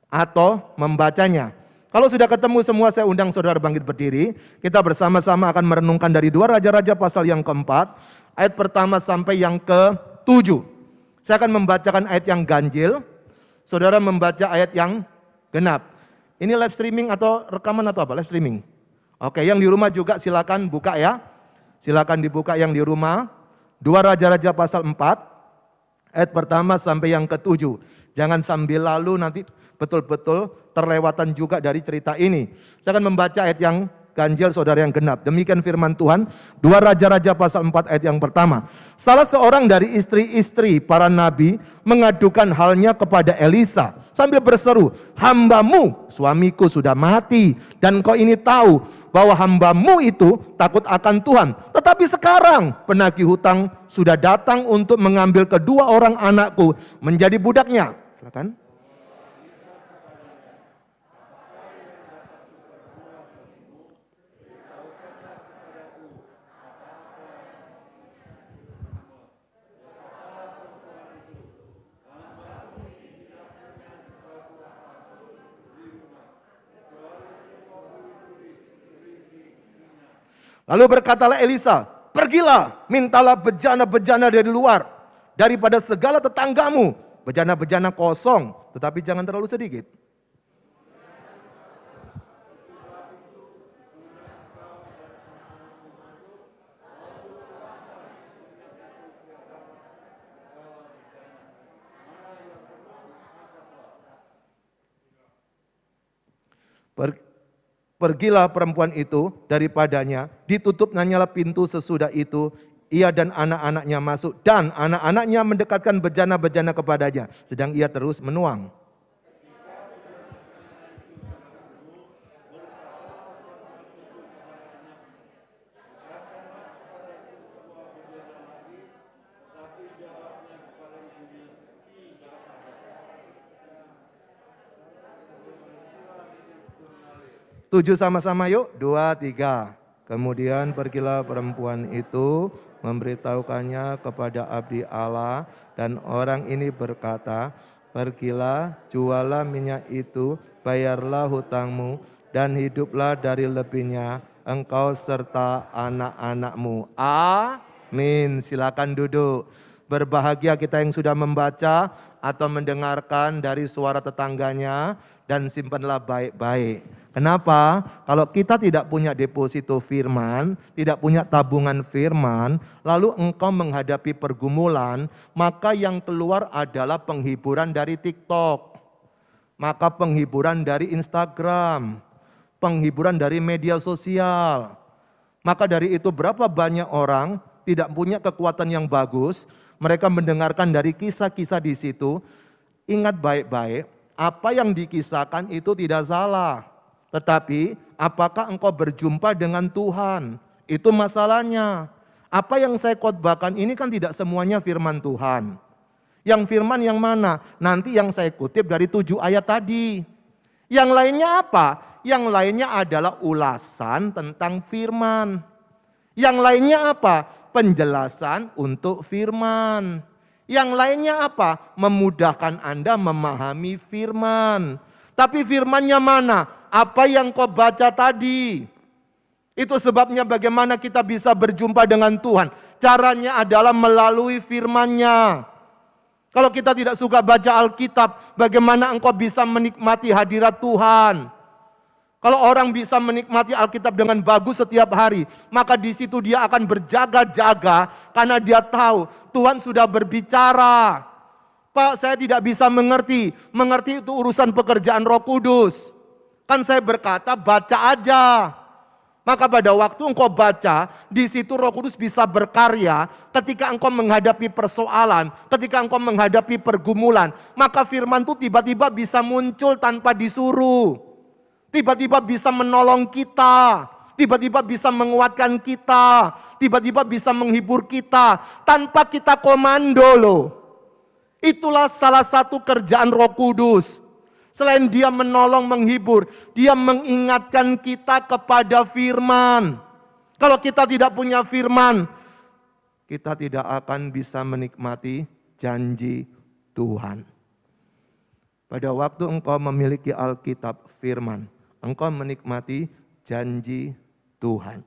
[SPEAKER 3] atau membacanya. Kalau sudah ketemu semua, saya undang saudara bangkit berdiri. Kita bersama-sama akan merenungkan dari 2 Raja-Raja pasal yang keempat, ayat pertama sampai yang ke-7. Saya akan membacakan ayat yang ganjil, saudara membaca ayat yang genap. Ini live streaming atau rekaman atau apa? Live streaming. Oke, yang di rumah juga silakan buka ya. Silakan dibuka yang di rumah. 2 Raja-Raja pasal 4, ayat pertama sampai yang ke-7. Jangan sambil lalu nanti betul-betul terlewatan juga dari cerita ini. Saya akan membaca ayat yang ganjil, saudara yang genap. Demikian firman Tuhan, 2 Raja-Raja pasal 4 ayat yang pertama. Salah seorang dari istri-istri para nabi mengadukan halnya kepada Elisa sambil berseru, "Hambamu, suamiku sudah mati, dan kau ini tahu bahwa hambamu itu takut akan Tuhan. Tetapi sekarang penagih hutang sudah datang untuk mengambil kedua orang anakku menjadi budaknya." Silakan. Lalu berkatalah Elisa, "Pergilah, mintalah bejana-bejana dari luar, daripada segala tetanggamu, bejana-bejana kosong, tetapi jangan terlalu sedikit." Pergilah perempuan itu daripadanya, ditutup nanyalah pintu sesudah itu, ia dan anak-anaknya masuk, dan anak-anaknya mendekatkan bejana-bejana kepadanya, sedang ia terus menuang. Tujuh sama-sama yuk, 2, 3. Kemudian pergilah perempuan itu memberitahukannya kepada abdi Allah, dan orang ini berkata, "Pergilah, jualah minyak itu, bayarlah hutangmu, dan hiduplah dari lebihnya, engkau serta anak-anakmu." Amin. Silakan duduk. Berbahagia kita yang sudah membaca atau mendengarkan dari suara tetangganya, dan simpanlah baik-baik. Kenapa? Kalau kita tidak punya deposito firman, tidak punya tabungan firman, lalu engkau menghadapi pergumulan, maka yang keluar adalah penghiburan dari TikTok, maka penghiburan dari Instagram, penghiburan dari media sosial. Maka dari itu berapa banyak orang tidak punya kekuatan yang bagus, mereka mendengarkan dari kisah-kisah di situ. Ingat baik-baik, apa yang dikisahkan itu tidak salah. Tetapi apakah engkau berjumpa dengan Tuhan? Itu masalahnya. Apa yang saya khotbahkan ini kan tidak semuanya firman Tuhan. Yang firman yang mana? Nanti yang saya kutip dari 7 ayat tadi. Yang lainnya apa? Yang lainnya adalah ulasan tentang firman. Yang lainnya apa? Penjelasan untuk firman. Yang lainnya apa? Memudahkan Anda memahami firman. Tapi firmannya mana? Apa yang kau baca tadi. Itu sebabnya bagaimana kita bisa berjumpa dengan Tuhan. Caranya adalah melalui firman-Nya. Kalau kita tidak suka baca Alkitab, bagaimana engkau bisa menikmati hadirat Tuhan? Kalau orang bisa menikmati Alkitab dengan bagus setiap hari, maka di situ dia akan berjaga-jaga karena dia tahu Tuhan sudah berbicara. "Pak, saya tidak bisa mengerti." Mengerti itu urusan pekerjaan Roh Kudus. Kan saya berkata baca aja. Maka pada waktu engkau baca, di situ Roh Kudus bisa berkarya. Ketika engkau menghadapi persoalan, ketika engkau menghadapi pergumulan, maka firman itu tiba-tiba bisa muncul tanpa disuruh. Tiba-tiba bisa menolong kita, tiba-tiba bisa menguatkan kita, tiba-tiba bisa menghibur kita tanpa kita komando loh. Itulah salah satu kerjaan Roh Kudus. Selain dia menolong, menghibur, dia mengingatkan kita kepada firman. Kalau kita tidak punya firman, kita tidak akan bisa menikmati janji Tuhan. Pada waktu engkau memiliki Alkitab, firman, engkau menikmati janji Tuhan.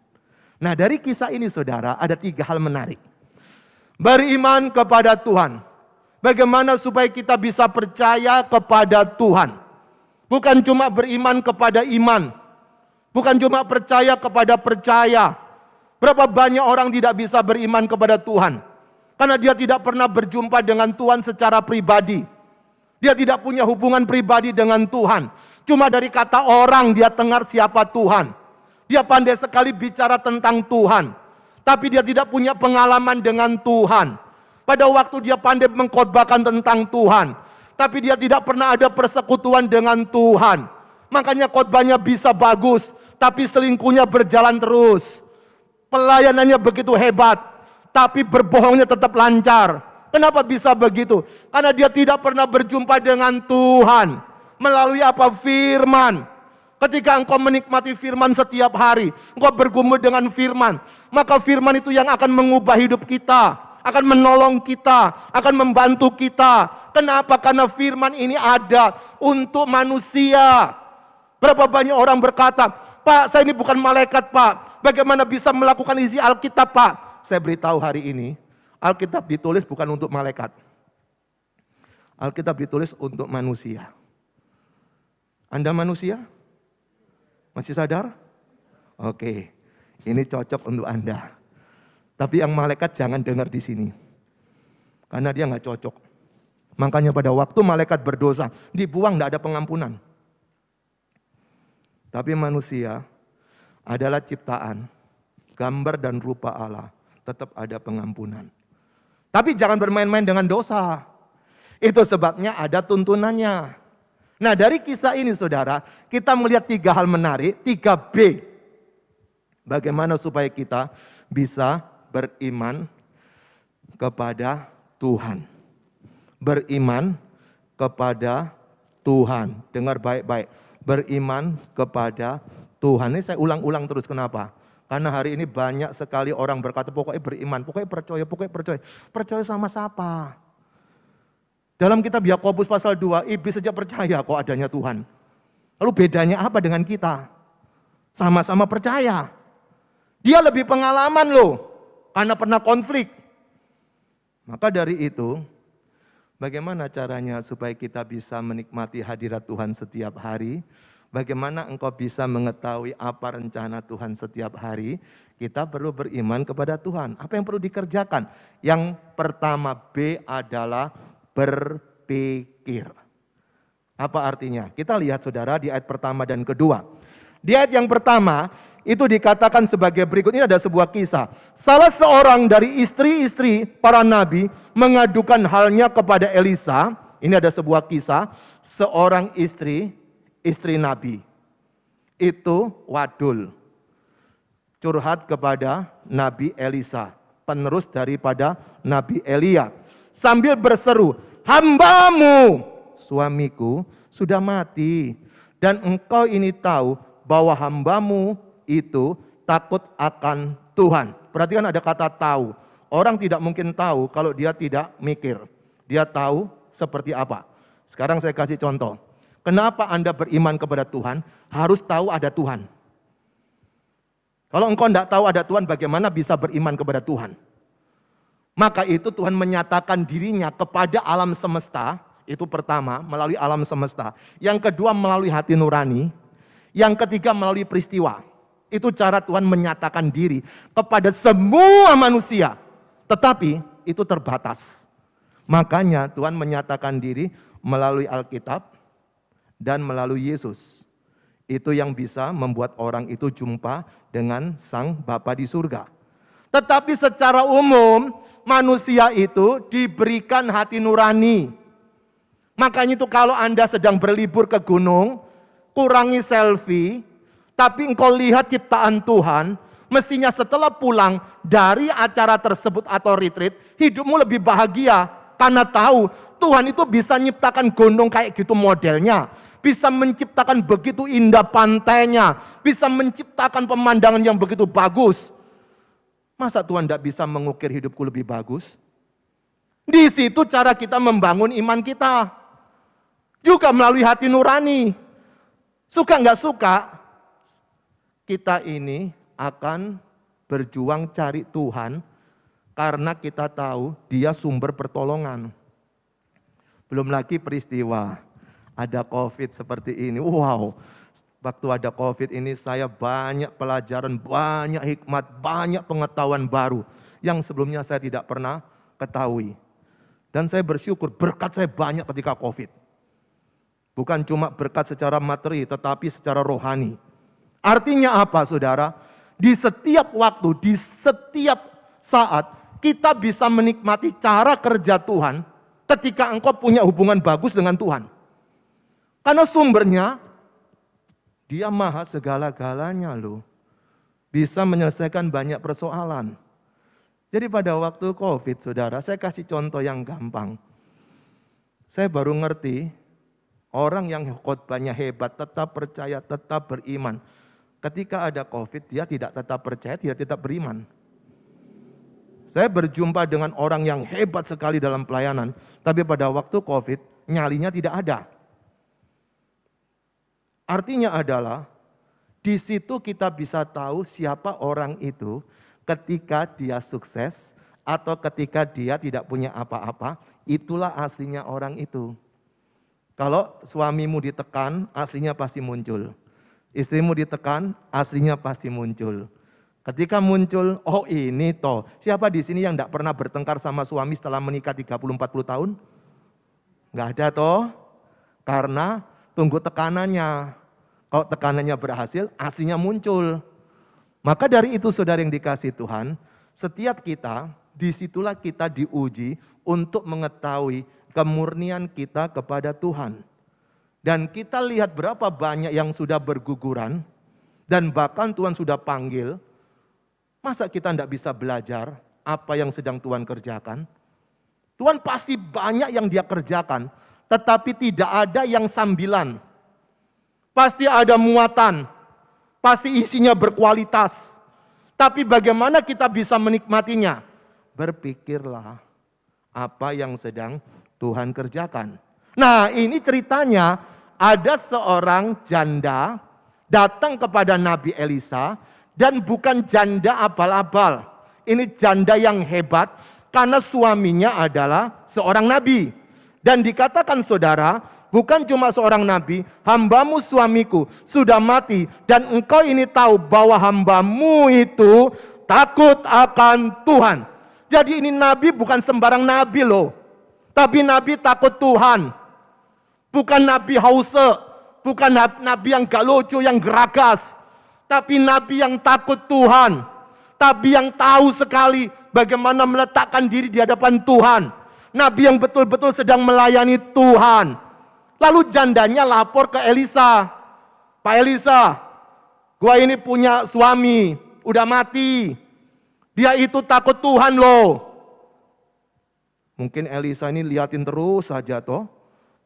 [SPEAKER 3] Nah, dari kisah ini saudara, ada 3 hal menarik. Beriman kepada Tuhan. Bagaimana supaya kita bisa percaya kepada Tuhan. Bukan cuma beriman kepada iman. Bukan cuma percaya kepada percaya. Berapa banyak orang tidak bisa beriman kepada Tuhan. Karena dia tidak pernah berjumpa dengan Tuhan secara pribadi. Dia tidak punya hubungan pribadi dengan Tuhan. Cuma dari kata orang dia dengar siapa Tuhan. Dia pandai sekali bicara tentang Tuhan. Tapi dia tidak punya pengalaman dengan Tuhan. Pada waktu dia pandai mengkhotbahkan tentang Tuhan. Tapi dia tidak pernah ada persekutuan dengan Tuhan. Makanya khotbahnya bisa bagus. Tapi selingkuhnya berjalan terus. Pelayanannya begitu hebat. Tapi berbohongnya tetap lancar. Kenapa bisa begitu? Karena dia tidak pernah berjumpa dengan Tuhan. Melalui apa? Firman. Ketika engkau menikmati firman setiap hari. Engkau bergumul dengan firman. Maka firman itu yang akan mengubah hidup kita. Akan menolong kita, akan membantu kita. Kenapa? Karena firman ini ada untuk manusia. Berapa banyak orang berkata, Pak, saya ini bukan malaikat, Pak. Bagaimana bisa melakukan isi Alkitab, Pak? Saya beritahu hari ini, Alkitab ditulis bukan untuk malaikat. Alkitab ditulis untuk manusia. Anda manusia? Masih sadar? Oke, ini cocok untuk Anda. Tapi yang malaikat jangan dengar di sini. Karena dia nggak cocok. Makanya pada waktu malaikat berdosa, dibuang, nggak ada pengampunan. Tapi manusia adalah ciptaan, gambar dan rupa Allah. Tetap ada pengampunan. Tapi jangan bermain-main dengan dosa. Itu sebabnya ada tuntunannya. Nah, dari kisah ini saudara, kita melihat 3 hal menarik, 3B. Bagaimana supaya kita bisa beriman kepada Tuhan. Beriman kepada Tuhan. Dengar baik-baik. Beriman kepada Tuhan. Ini saya ulang-ulang terus, kenapa? Karena hari ini banyak sekali orang berkata, pokoknya beriman, pokoknya percaya, pokoknya percaya. Percaya sama siapa? Dalam kitab Yakobus pasal 2, iblis saja percaya kok adanya Tuhan. Lalu bedanya apa dengan kita? Sama-sama percaya. Dia lebih pengalaman loh, karena pernah konflik. Maka dari itu, bagaimana caranya supaya kita bisa menikmati hadirat Tuhan setiap hari? Bagaimana engkau bisa mengetahui apa rencana Tuhan setiap hari? Kita perlu beriman kepada Tuhan. Apa yang perlu dikerjakan? Yang pertama B adalah berpikir. Apa artinya? Kita lihat saudara di ayat pertama dan kedua. Di ayat yang pertama itu dikatakan sebagai berikut. Ini ada sebuah kisah. Salah seorang dari istri-istri para nabi mengadukan halnya kepada Elisa. Ini ada sebuah kisah. Seorang istri nabi. Itu wadul. Curhat kepada Nabi Elisa. Penerus daripada Nabi Elia. Sambil berseru, hambamu, suamiku sudah mati. Dan engkau ini tahu bahwa hambamu itu takut akan Tuhan. Perhatikan ada kata tahu. Orang tidak mungkin tahu kalau dia tidak mikir. Dia tahu seperti apa. Sekarang saya kasih contoh. Kenapa Anda beriman kepada Tuhan? Harus tahu ada Tuhan. Kalau engkau tidak tahu ada Tuhan, bagaimana bisa beriman kepada Tuhan? Maka itu Tuhan menyatakan dirinya kepada alam semesta. Itu pertama, melalui alam semesta. Yang kedua, melalui hati nurani. Yang ketiga, melalui peristiwa. Itu cara Tuhan menyatakan diri kepada semua manusia. Tetapi itu terbatas. Makanya Tuhan menyatakan diri melalui Alkitab dan melalui Yesus. Itu yang bisa membuat orang itu jumpa dengan Sang Bapa di surga. Tetapi secara umum manusia itu diberikan hati nurani. Makanya itu kalau Anda sedang berlibur ke gunung, kurangi selfie, tapi engkau lihat ciptaan Tuhan, mestinya setelah pulang dari acara tersebut atau retreat, hidupmu lebih bahagia. Karena tahu Tuhan itu bisa nyiptakan gunung kayak gitu modelnya. bisa menciptakan begitu indah pantainya, bisa menciptakan pemandangan yang begitu bagus. Masa Tuhan tidak bisa mengukir hidupku lebih bagus? Di situ cara kita membangun iman kita. Juga melalui hati nurani. Suka nggak suka, kita ini akan berjuang cari Tuhan karena kita tahu Dia sumber pertolongan. Belum lagi peristiwa ada COVID seperti ini. Wow, waktu ada COVID ini saya banyak pelajaran, banyak hikmat, banyak pengetahuan baru yang sebelumnya saya tidak pernah ketahui. Dan saya bersyukur berkat saya banyak ketika COVID. Bukan cuma berkat secara materi, tetapi secara rohani. Artinya apa, saudara? Di setiap waktu, di setiap saat, kita bisa menikmati cara kerja Tuhan ketika engkau punya hubungan bagus dengan Tuhan. Karena sumbernya, Dia maha segala-galanya loh. Bisa menyelesaikan banyak persoalan. Jadi pada waktu COVID, saudara, saya kasih contoh yang gampang. Saya baru ngerti, orang yang khotbahnya hebat, tetap percaya, tetap beriman. Ketika ada COVID, dia tidak tetap percaya, dia tetap beriman. Saya berjumpa dengan orang yang hebat sekali dalam pelayanan, tapi pada waktu COVID, nyalinya tidak ada. Artinya adalah, di situ kita bisa tahu siapa orang itu ketika dia sukses atau ketika dia tidak punya apa-apa, itulah aslinya orang itu. Kalau suamimu ditekan, aslinya pasti muncul. Istrimu ditekan, aslinya pasti muncul. Ketika muncul, oh ini toh. Siapa di sini yang tidak pernah bertengkar sama suami setelah menikah 30-40 tahun? Nggak ada toh. Karena tunggu tekanannya. Kalau tekanannya berhasil, aslinya muncul. Maka dari itu saudara yang dikasih Tuhan, setiap kita, disitulah kita diuji untuk mengetahui kemurnian kita kepada Tuhan. Dan kita lihat berapa banyak yang sudah berguguran, dan bahkan Tuhan sudah panggil, masa kita tidak bisa belajar apa yang sedang Tuhan kerjakan? Tuhan pasti banyak yang Dia kerjakan, tetapi tidak ada yang sambilan. Pasti ada muatan, pasti isinya berkualitas. Tapi bagaimana kita bisa menikmatinya? Berpikirlah apa yang sedang Tuhan kerjakan. Nah, ini ceritanya ada seorang janda datang kepada Nabi Elisa dan bukan janda abal-abal. Ini janda yang hebat karena suaminya adalah seorang nabi. Dan dikatakan saudara, bukan cuma seorang nabi, hambamu suamiku sudah mati dan engkau ini tahu bahwa hambamu itu takut akan Tuhan. Jadi ini nabi bukan sembarang nabi loh. Tapi nabi takut Tuhan. Bukan nabi hause, bukan nabi yang gak lucu, yang geragas. Tapi nabi yang takut Tuhan. Nabi yang tahu sekali bagaimana meletakkan diri di hadapan Tuhan. Nabi yang betul-betul sedang melayani Tuhan. Lalu jandanya lapor ke Elisa. Pak Elisa, gua ini punya suami, udah mati. Dia itu takut Tuhan loh. Mungkin Elisa ini liatin terus saja toh.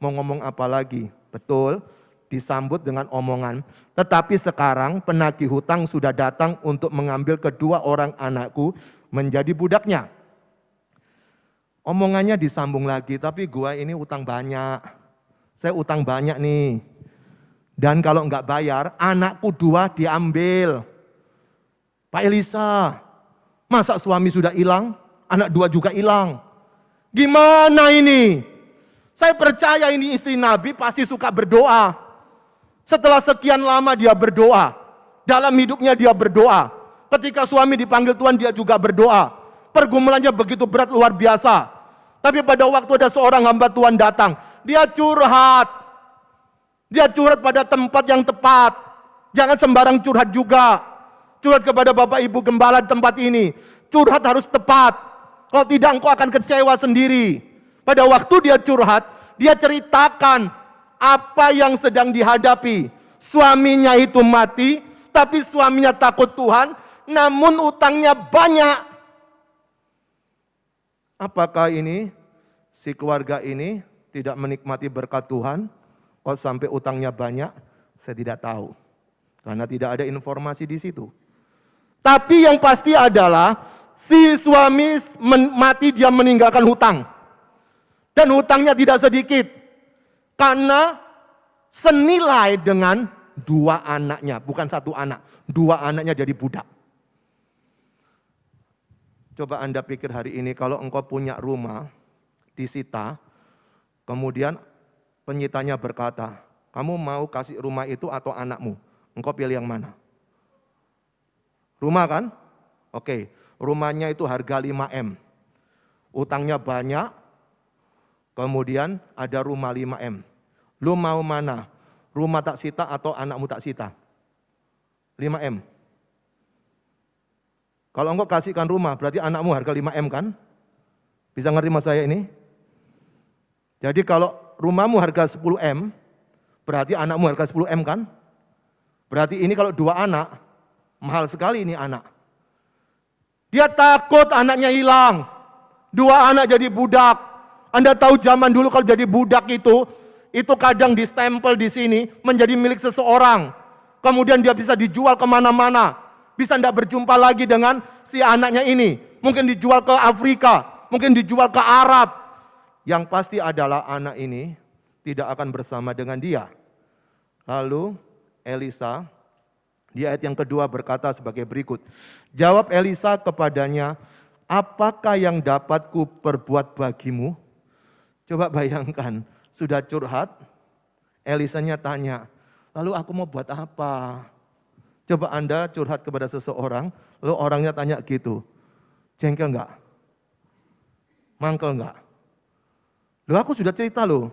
[SPEAKER 3] Mau ngomong apa lagi? Betul, disambut dengan omongan. Tetapi sekarang penagih hutang sudah datang untuk mengambil kedua orang anakku menjadi budaknya. Omongannya disambung lagi, tapi gua ini utang banyak. Saya utang banyak nih. Dan kalau enggak bayar, anakku 2 diambil. Pak Elisa, masa suami sudah hilang, anak 2 juga hilang. Gimana ini? Saya percaya ini istri Nabi pasti suka berdoa. Setelah sekian lama dia berdoa. Dalam hidupnya dia berdoa. Ketika suami dipanggil Tuhan dia juga berdoa. Pergumulannya begitu berat luar biasa. Tapi pada waktu ada seorang hamba Tuhan datang. Dia curhat. Dia curhat pada tempat yang tepat. Jangan sembarang curhat juga. Curhat kepada Bapak Ibu Gembala di tempat ini. Curhat harus tepat. Kalau tidak engkau akan kecewa sendiri. Pada waktu dia curhat, dia ceritakan apa yang sedang dihadapi. Suaminya itu mati, tapi suaminya takut Tuhan, namun utangnya banyak. Apakah ini si keluarga ini tidak menikmati berkat Tuhan? Kok sampai utangnya banyak? Saya tidak tahu. Karena tidak ada informasi di situ. Tapi yang pasti adalah si suami mati, dia meninggalkan hutang. Dan hutangnya tidak sedikit. Karena senilai dengan 2 anaknya. Bukan 1 anak. 2 anaknya jadi budak. Coba Anda pikir hari ini kalau engkau punya rumah disita. Kemudian penyitanya berkata, kamu mau kasih rumah itu atau anakmu? Engkau pilih yang mana? Rumah kan? Oke, rumahnya itu harga 5M. Utangnya banyak, kemudian ada rumah 5M. Lu mau mana? Rumah tak sita atau anakmu tak sita? 5M. Kalau engkau kasihkan rumah, berarti anakmu harga 5M kan? Bisa ngerti mas saya ini? Jadi kalau rumahmu harga 10M, berarti anakmu harga 10M kan? Berarti ini kalau 2 anak, mahal sekali ini anak. Dia takut anaknya hilang. 2 anak jadi budak. Anda tahu zaman dulu kalau jadi budak itu kadang distempel di sini menjadi milik seseorang. Kemudian dia bisa dijual kemana-mana. Bisa tidak berjumpa lagi dengan si anaknya ini. Mungkin dijual ke Afrika, mungkin dijual ke Arab. Yang pasti adalah anak ini tidak akan bersama dengan dia. Lalu Elisa di ayat yang kedua berkata sebagai berikut. Jawab Elisa kepadanya, apakah yang dapat ku perbuat bagimu? Coba bayangkan, sudah curhat, Elisanya tanya, lalu aku mau buat apa? Coba Anda curhat kepada seseorang, lalu orangnya tanya gitu, jengkel enggak? Mangkel enggak? Loh aku sudah cerita loh.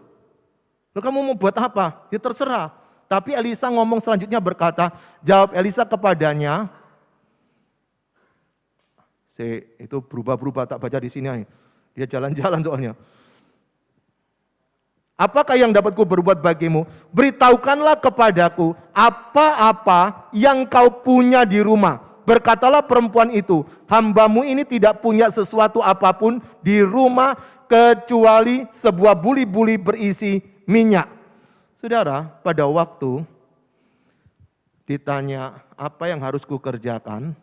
[SPEAKER 3] Loh kamu mau buat apa? Ya terserah. Tapi Elisa ngomong selanjutnya berkata, jawab Elisa kepadanya, itu berubah-berubah tak baca di sini. Dia jalan-jalan soalnya. Apakah yang dapat ku berbuat bagimu? Beritahukanlah kepadaku apa-apa yang kau punya di rumah. Berkatalah perempuan itu, hambamu ini tidak punya sesuatu apapun di rumah kecuali sebuah buli-buli berisi minyak. Saudara, pada waktu ditanya apa yang harus kukerjakan,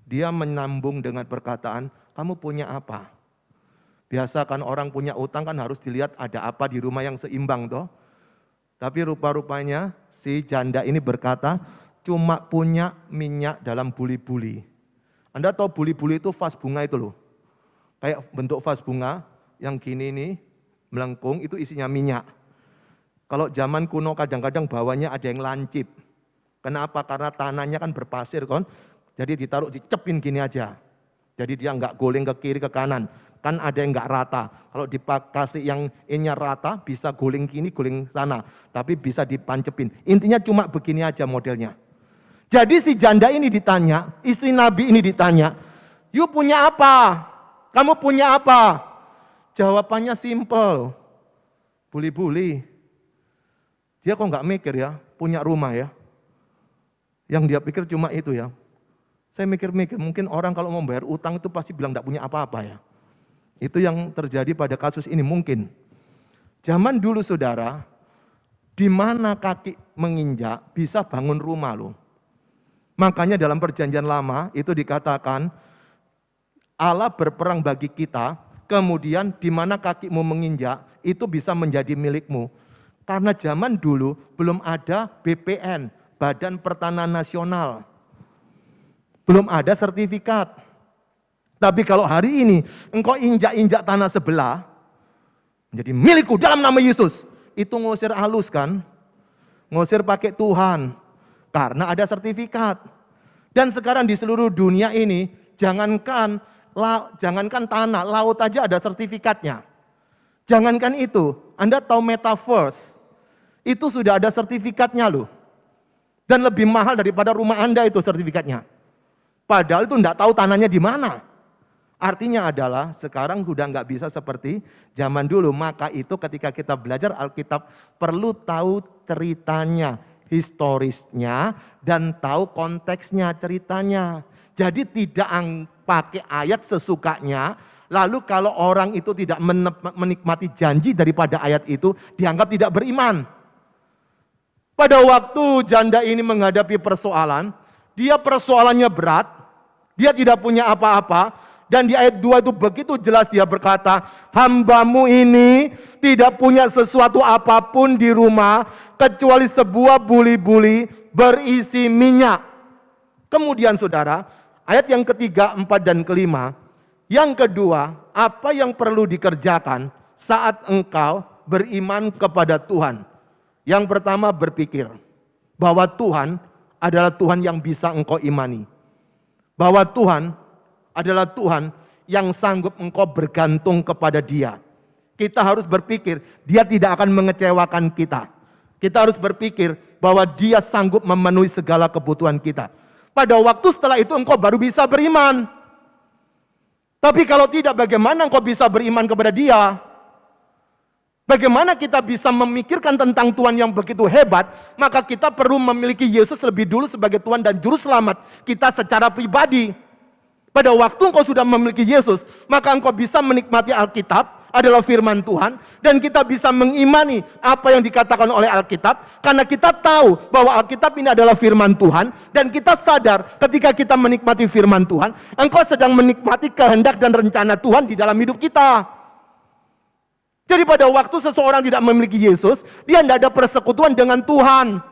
[SPEAKER 3] dia menyambung dengan perkataan, kamu punya apa? Biasa kan orang punya utang kan harus dilihat ada apa di rumah yang seimbang toh. Tapi rupa-rupanya si janda ini berkata, cuma punya minyak dalam buli-buli. Anda tahu buli-buli itu vas bunga itu loh. Kayak bentuk vas bunga yang gini nih, melengkung itu isinya minyak. Kalau zaman kuno kadang-kadang bawahnya ada yang lancip. Kenapa? Karena tanahnya kan berpasir kan. Jadi ditaruh dicepin gini aja. Jadi dia nggak guling ke kiri ke kanan. Kan ada yang nggak rata. Kalau dikasih yang ininya rata, bisa guling kini, guling sana. Tapi bisa dipancepin. Intinya cuma begini aja modelnya. Jadi si janda ini ditanya, istri Nabi ini ditanya, you punya apa? Kamu punya apa? Jawabannya simple. Buli-buli. Dia kok nggak mikir ya, punya rumah ya. Yang dia pikir cuma itu ya. Saya mikir-mikir, mungkin orang kalau mau bayar utang itu pasti bilang nggak punya apa-apa ya. Itu yang terjadi pada kasus ini mungkin. Zaman dulu saudara, di mana kaki menginjak bisa bangun rumah loh. Makanya dalam perjanjian lama itu dikatakan Allah berperang bagi kita, kemudian di mana kakimu menginjak itu bisa menjadi milikmu. Karena zaman dulu belum ada BPN, Badan Pertanahan Nasional. Belum ada sertifikat. Tapi kalau hari ini engkau injak-injak tanah sebelah, menjadi milikku dalam nama Yesus. Itu ngusir halus kan? Ngusir pakai Tuhan. Karena ada sertifikat. Dan sekarang di seluruh dunia ini, jangankan tanah, laut aja ada sertifikatnya. Jangankan itu, Anda tahu metaverse, itu sudah ada sertifikatnya loh. Dan lebih mahal daripada rumah Anda itu sertifikatnya. Padahal itu enggak tahu tanahnya di mana. Artinya adalah sekarang sudah enggak bisa seperti zaman dulu. Maka itu ketika kita belajar Alkitab perlu tahu ceritanya, historisnya, dan tahu konteksnya ceritanya. Jadi tidak pakai ayat sesukanya, lalu kalau orang itu tidak menikmati janji daripada ayat itu, dianggap tidak beriman. Pada waktu janda ini menghadapi persoalan, dia persoalannya berat, dia tidak punya apa-apa, dan di ayat 2 itu begitu jelas dia berkata, hambamu ini tidak punya sesuatu apapun di rumah, kecuali sebuah buli-buli berisi minyak. Kemudian saudara, ayat yang ketiga, 4 dan kelima, yang kedua, apa yang perlu dikerjakan saat engkau beriman kepada Tuhan? Yang pertama berpikir bahwa Tuhan adalah Tuhan yang bisa engkau imani. Bahwa Tuhan adalah Tuhan yang sanggup engkau bergantung kepada Dia. Kita harus berpikir Dia tidak akan mengecewakan kita. Kita harus berpikir bahwa Dia sanggup memenuhi segala kebutuhan kita. Pada waktu setelah itu engkau baru bisa beriman. Tapi kalau tidak, bagaimana engkau bisa beriman kepada Dia? Bagaimana kita bisa memikirkan tentang Tuhan yang begitu hebat? Maka kita perlu memiliki Yesus lebih dulu sebagai Tuhan dan Juru Selamat kita secara pribadi. Pada waktu engkau sudah memiliki Yesus, maka engkau bisa menikmati Alkitab, adalah firman Tuhan, dan kita bisa mengimani apa yang dikatakan oleh Alkitab, karena kita tahu bahwa Alkitab ini adalah firman Tuhan, dan kita sadar ketika kita menikmati firman Tuhan, engkau sedang menikmati kehendak dan rencana Tuhan di dalam hidup kita. Jadi pada waktu seseorang tidak memiliki Yesus, dia tidak ada persekutuan dengan Tuhan.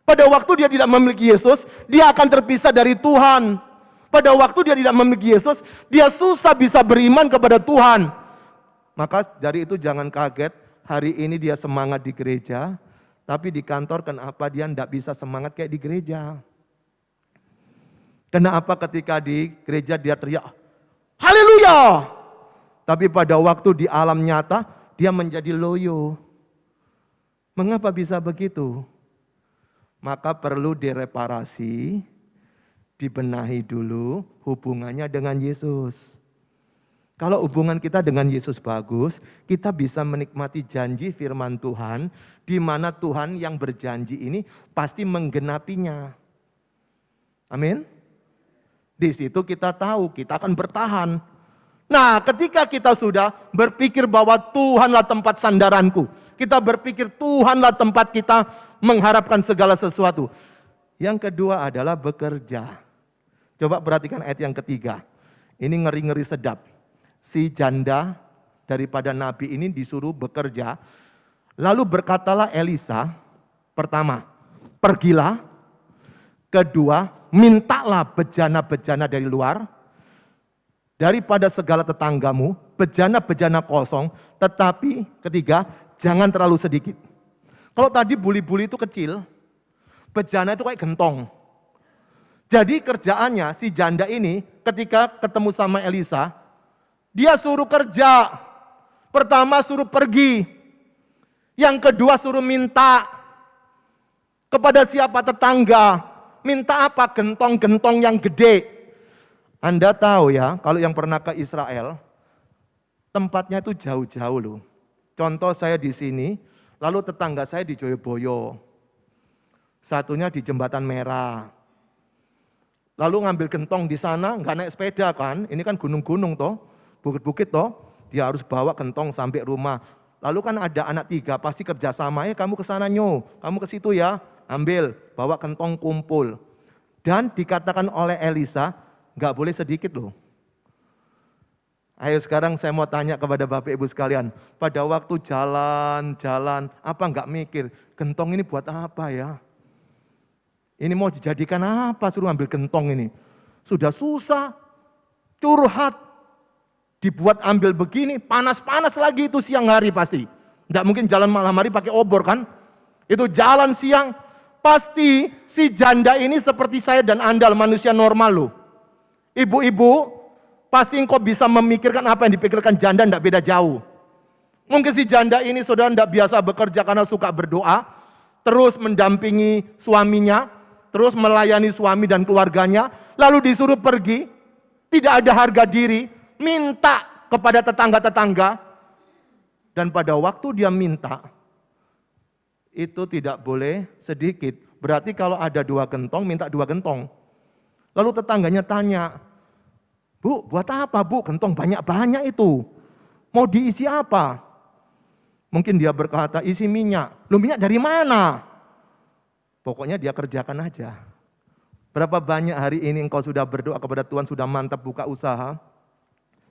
[SPEAKER 3] Pada waktu dia tidak memiliki Yesus, dia akan terpisah dari Tuhan. Pada waktu dia tidak memiliki Yesus, dia susah bisa beriman kepada Tuhan. Maka dari itu jangan kaget, hari ini dia semangat di gereja, tapi di kantor kenapa dia tidak bisa semangat kayak di gereja? Kenapa ketika di gereja dia teriak, haleluya! Tapi pada waktu di alam nyata, dia menjadi loyo. Mengapa bisa begitu? Maka perlu direparasi, dibenahi dulu hubungannya dengan Yesus. Kalau hubungan kita dengan Yesus bagus, kita bisa menikmati janji firman Tuhan, di mana Tuhan yang berjanji ini pasti menggenapinya. Amin. Di situ kita tahu kita akan bertahan. Nah, ketika kita sudah berpikir bahwa Tuhanlah tempat sandaranku, kita berpikir Tuhanlah tempat kita mengharapkan segala sesuatu. Yang kedua adalah bekerja. Coba perhatikan ayat yang ketiga. Ini ngeri-ngeri sedap. Si janda daripada nabi ini disuruh bekerja. Lalu berkatalah Elisa, pertama, pergilah. Kedua, mintalah bejana-bejana dari luar. Daripada segala tetanggamu, bejana-bejana kosong, tetapi ketiga, jangan terlalu sedikit. Kalau tadi buli-buli itu kecil, bejana itu kayak gentong. Jadi kerjaannya si janda ini ketika ketemu sama Elisa, dia suruh kerja. Pertama suruh pergi, yang kedua suruh minta. Kepada siapa? Tetangga. Minta apa? Gentong-gentong yang gede. Anda tahu ya, kalau yang pernah ke Israel, tempatnya itu jauh-jauh loh. Contoh saya di sini, lalu tetangga saya di Joyoboyo. Satunya di Jembatan Merah. Lalu ngambil gentong di sana, nggak naik sepeda kan, ini kan gunung-gunung toh, bukit-bukit toh, dia harus bawa gentong sampai rumah. Lalu kan ada anak 3, pasti kerjasama, kamu ke sana nyo, kamu ke situ ya, ambil, bawa gentong kumpul. Dan dikatakan oleh Elisa, nggak boleh sedikit loh. Ayo sekarang saya mau tanya kepada Bapak Ibu sekalian. Pada waktu jalan-jalan, apa nggak mikir, gentong ini buat apa ya? Ini mau dijadikan apa, suruh ambil gentong ini. Sudah susah, curhat, dibuat ambil begini, panas-panas lagi itu siang hari pasti. Nggak mungkin jalan malam hari pakai obor kan? Itu jalan siang, pasti si janda ini seperti saya dan Anda manusia normal loh. Ibu-ibu, pasti engkau bisa memikirkan apa yang dipikirkan janda, tidak beda jauh. Mungkin si janda ini saudara tidak biasa bekerja karena suka berdoa, terus mendampingi suaminya, terus melayani suami dan keluarganya, lalu disuruh pergi, tidak ada harga diri, minta kepada tetangga-tetangga, dan pada waktu dia minta, itu tidak boleh sedikit. Berarti kalau ada 2 gentong, minta 2 gentong. Lalu tetangganya tanya, Bu, buat apa Bu? Gentong banyak-banyak itu. Mau diisi apa? Mungkin dia berkata, isi minyak. Loh minyak dari mana? Pokoknya dia kerjakan aja. Berapa banyak hari ini engkau sudah berdoa kepada Tuhan, sudah mantap buka usaha,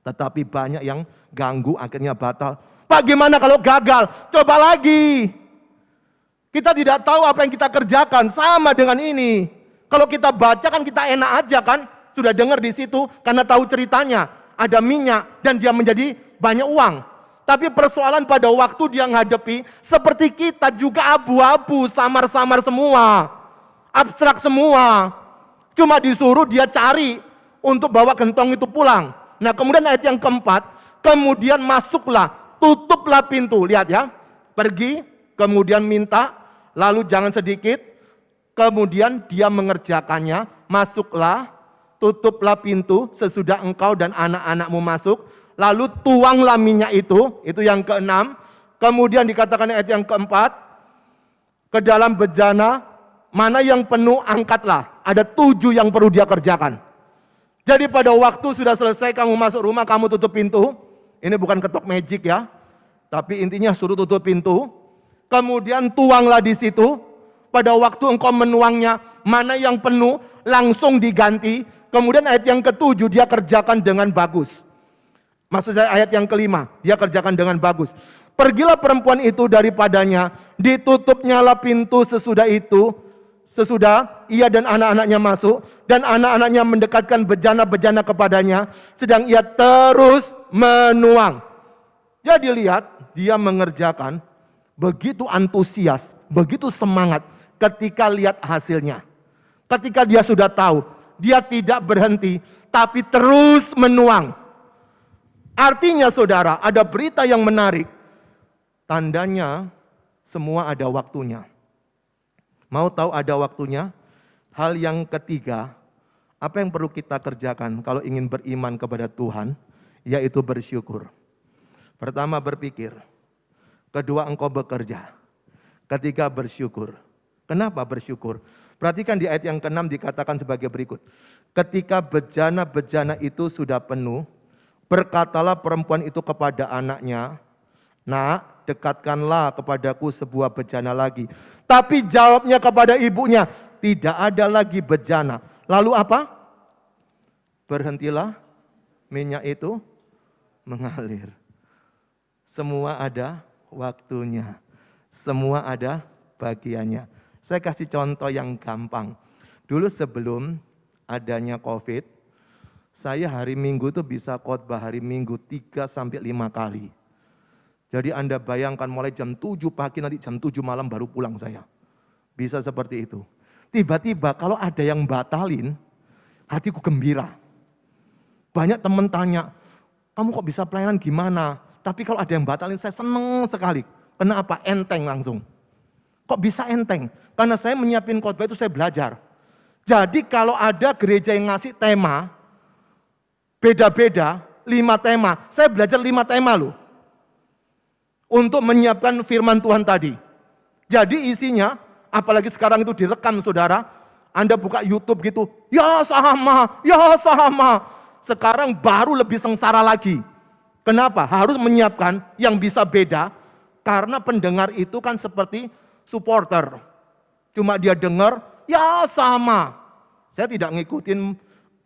[SPEAKER 3] tetapi banyak yang ganggu akhirnya batal. Pak, gimana kalau gagal? Coba lagi. Kita tidak tahu apa yang kita kerjakan, sama dengan ini. Kalau kita baca kan kita enak aja kan, sudah dengar di situ karena tahu ceritanya, ada minyak dan dia menjadi banyak uang. Tapi persoalan pada waktu dia ngadepi, seperti kita juga abu-abu, samar-samar semua, abstrak semua. Cuma disuruh dia cari untuk bawa gentong itu pulang. Nah kemudian ayat yang keempat, kemudian masuklah, tutuplah pintu. Lihat ya, pergi, kemudian minta, lalu jangan sedikit, kemudian dia mengerjakannya, masuklah, tutuplah pintu sesudah engkau dan anak-anakmu masuk, lalu tuanglah minyak itu yang keenam. Kemudian dikatakan ayat yang keempat, ke dalam bejana, mana yang penuh angkatlah. Ada 7 yang perlu dia kerjakan. Jadi pada waktu sudah selesai kamu masuk rumah, kamu tutup pintu. Ini bukan ketok magic ya. Tapi intinya suruh tutup pintu. Kemudian tuanglah di situ. Pada waktu engkau menuangnya, mana yang penuh langsung diganti. Kemudian ayat yang ke-7 dia kerjakan dengan bagus. Maksud saya ayat yang kelima, dia kerjakan dengan bagus. Pergilah perempuan itu daripadanya, ditutupnyalah pintu sesudah itu. Sesudah ia dan anak-anaknya masuk, dan anak-anaknya mendekatkan bejana-bejana kepadanya, sedang ia terus menuang. Jadi lihat, dia mengerjakan begitu antusias, begitu semangat ketika lihat hasilnya. Ketika dia sudah tahu, dia tidak berhenti, tapi terus menuang. Artinya saudara, ada berita yang menarik. Tandanya semua ada waktunya. Mau tahu ada waktunya? Hal yang ketiga, apa yang perlu kita kerjakan kalau ingin beriman kepada Tuhan? Yaitu bersyukur. Pertama berpikir. Kedua engkau bekerja. Ketiga bersyukur. Kenapa bersyukur? Perhatikan di ayat yang ke-6 dikatakan sebagai berikut. Ketika bejana-bejana itu sudah penuh, berkatalah perempuan itu kepada anaknya, "Nak, dekatkanlah kepadaku sebuah bejana lagi." Tapi jawabnya kepada ibunya, tidak ada lagi bejana. Lalu apa? Berhentilah minyak itu mengalir. Semua ada waktunya. Semua ada bagiannya. Saya kasih contoh yang gampang. Dulu sebelum adanya COVID, saya hari Minggu itu bisa khotbah hari Minggu 3-5 kali. Jadi Anda bayangkan mulai jam 7 pagi nanti jam 7 malam baru pulang saya. Bisa seperti itu. Tiba-tiba kalau ada yang batalin, hatiku gembira. Banyak teman tanya, kamu kok bisa pelayanan gimana? Tapi kalau ada yang batalin saya senang sekali. Kenapa? Enteng langsung. Kok bisa enteng? Karena saya menyiapin khotbah itu saya belajar. Jadi kalau ada gereja yang ngasih tema, beda-beda, 5 tema. Saya belajar 5 tema loh. Untuk menyiapkan firman Tuhan tadi. Jadi isinya, apalagi sekarang itu direkam saudara, Anda buka YouTube gitu, ya sama. Sekarang baru lebih sengsara lagi. Kenapa? Harus menyiapkan yang bisa beda, karena pendengar itu kan seperti supporter. Cuma dia dengar, ya sama. Saya tidak ngikutin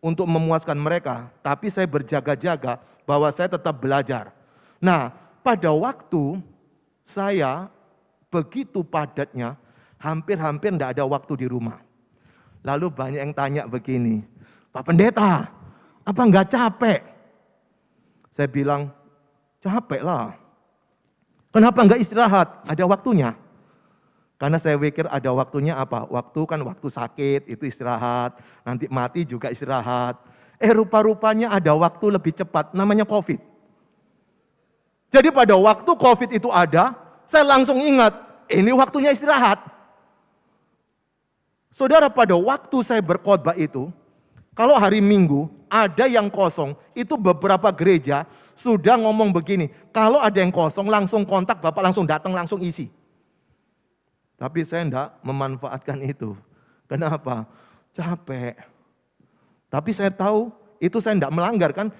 [SPEAKER 3] untuk memuaskan mereka, tapi saya berjaga-jaga bahwa saya tetap belajar. Nah, pada waktu saya begitu padatnya, hampir-hampir tidak ada waktu di rumah. Lalu banyak yang tanya begini, Pak Pendeta, apa enggak capek? Saya bilang, capek lah. Kenapa enggak istirahat? Ada waktunya. Karena saya pikir ada waktunya apa? Waktu kan waktu sakit, itu istirahat. Nanti mati juga istirahat. Rupa-rupanya ada waktu lebih cepat, namanya COVID. Jadi pada waktu COVID itu ada, saya langsung ingat, ini waktunya istirahat. Saudara, pada waktu saya berkhotbah itu, kalau hari Minggu ada yang kosong, itu beberapa gereja sudah ngomong begini, kalau ada yang kosong langsung kontak, Bapak langsung datang, langsung isi. Tapi saya enggak memanfaatkan itu. Kenapa? Capek. Tapi saya tahu, itu saya enggak melanggar kan.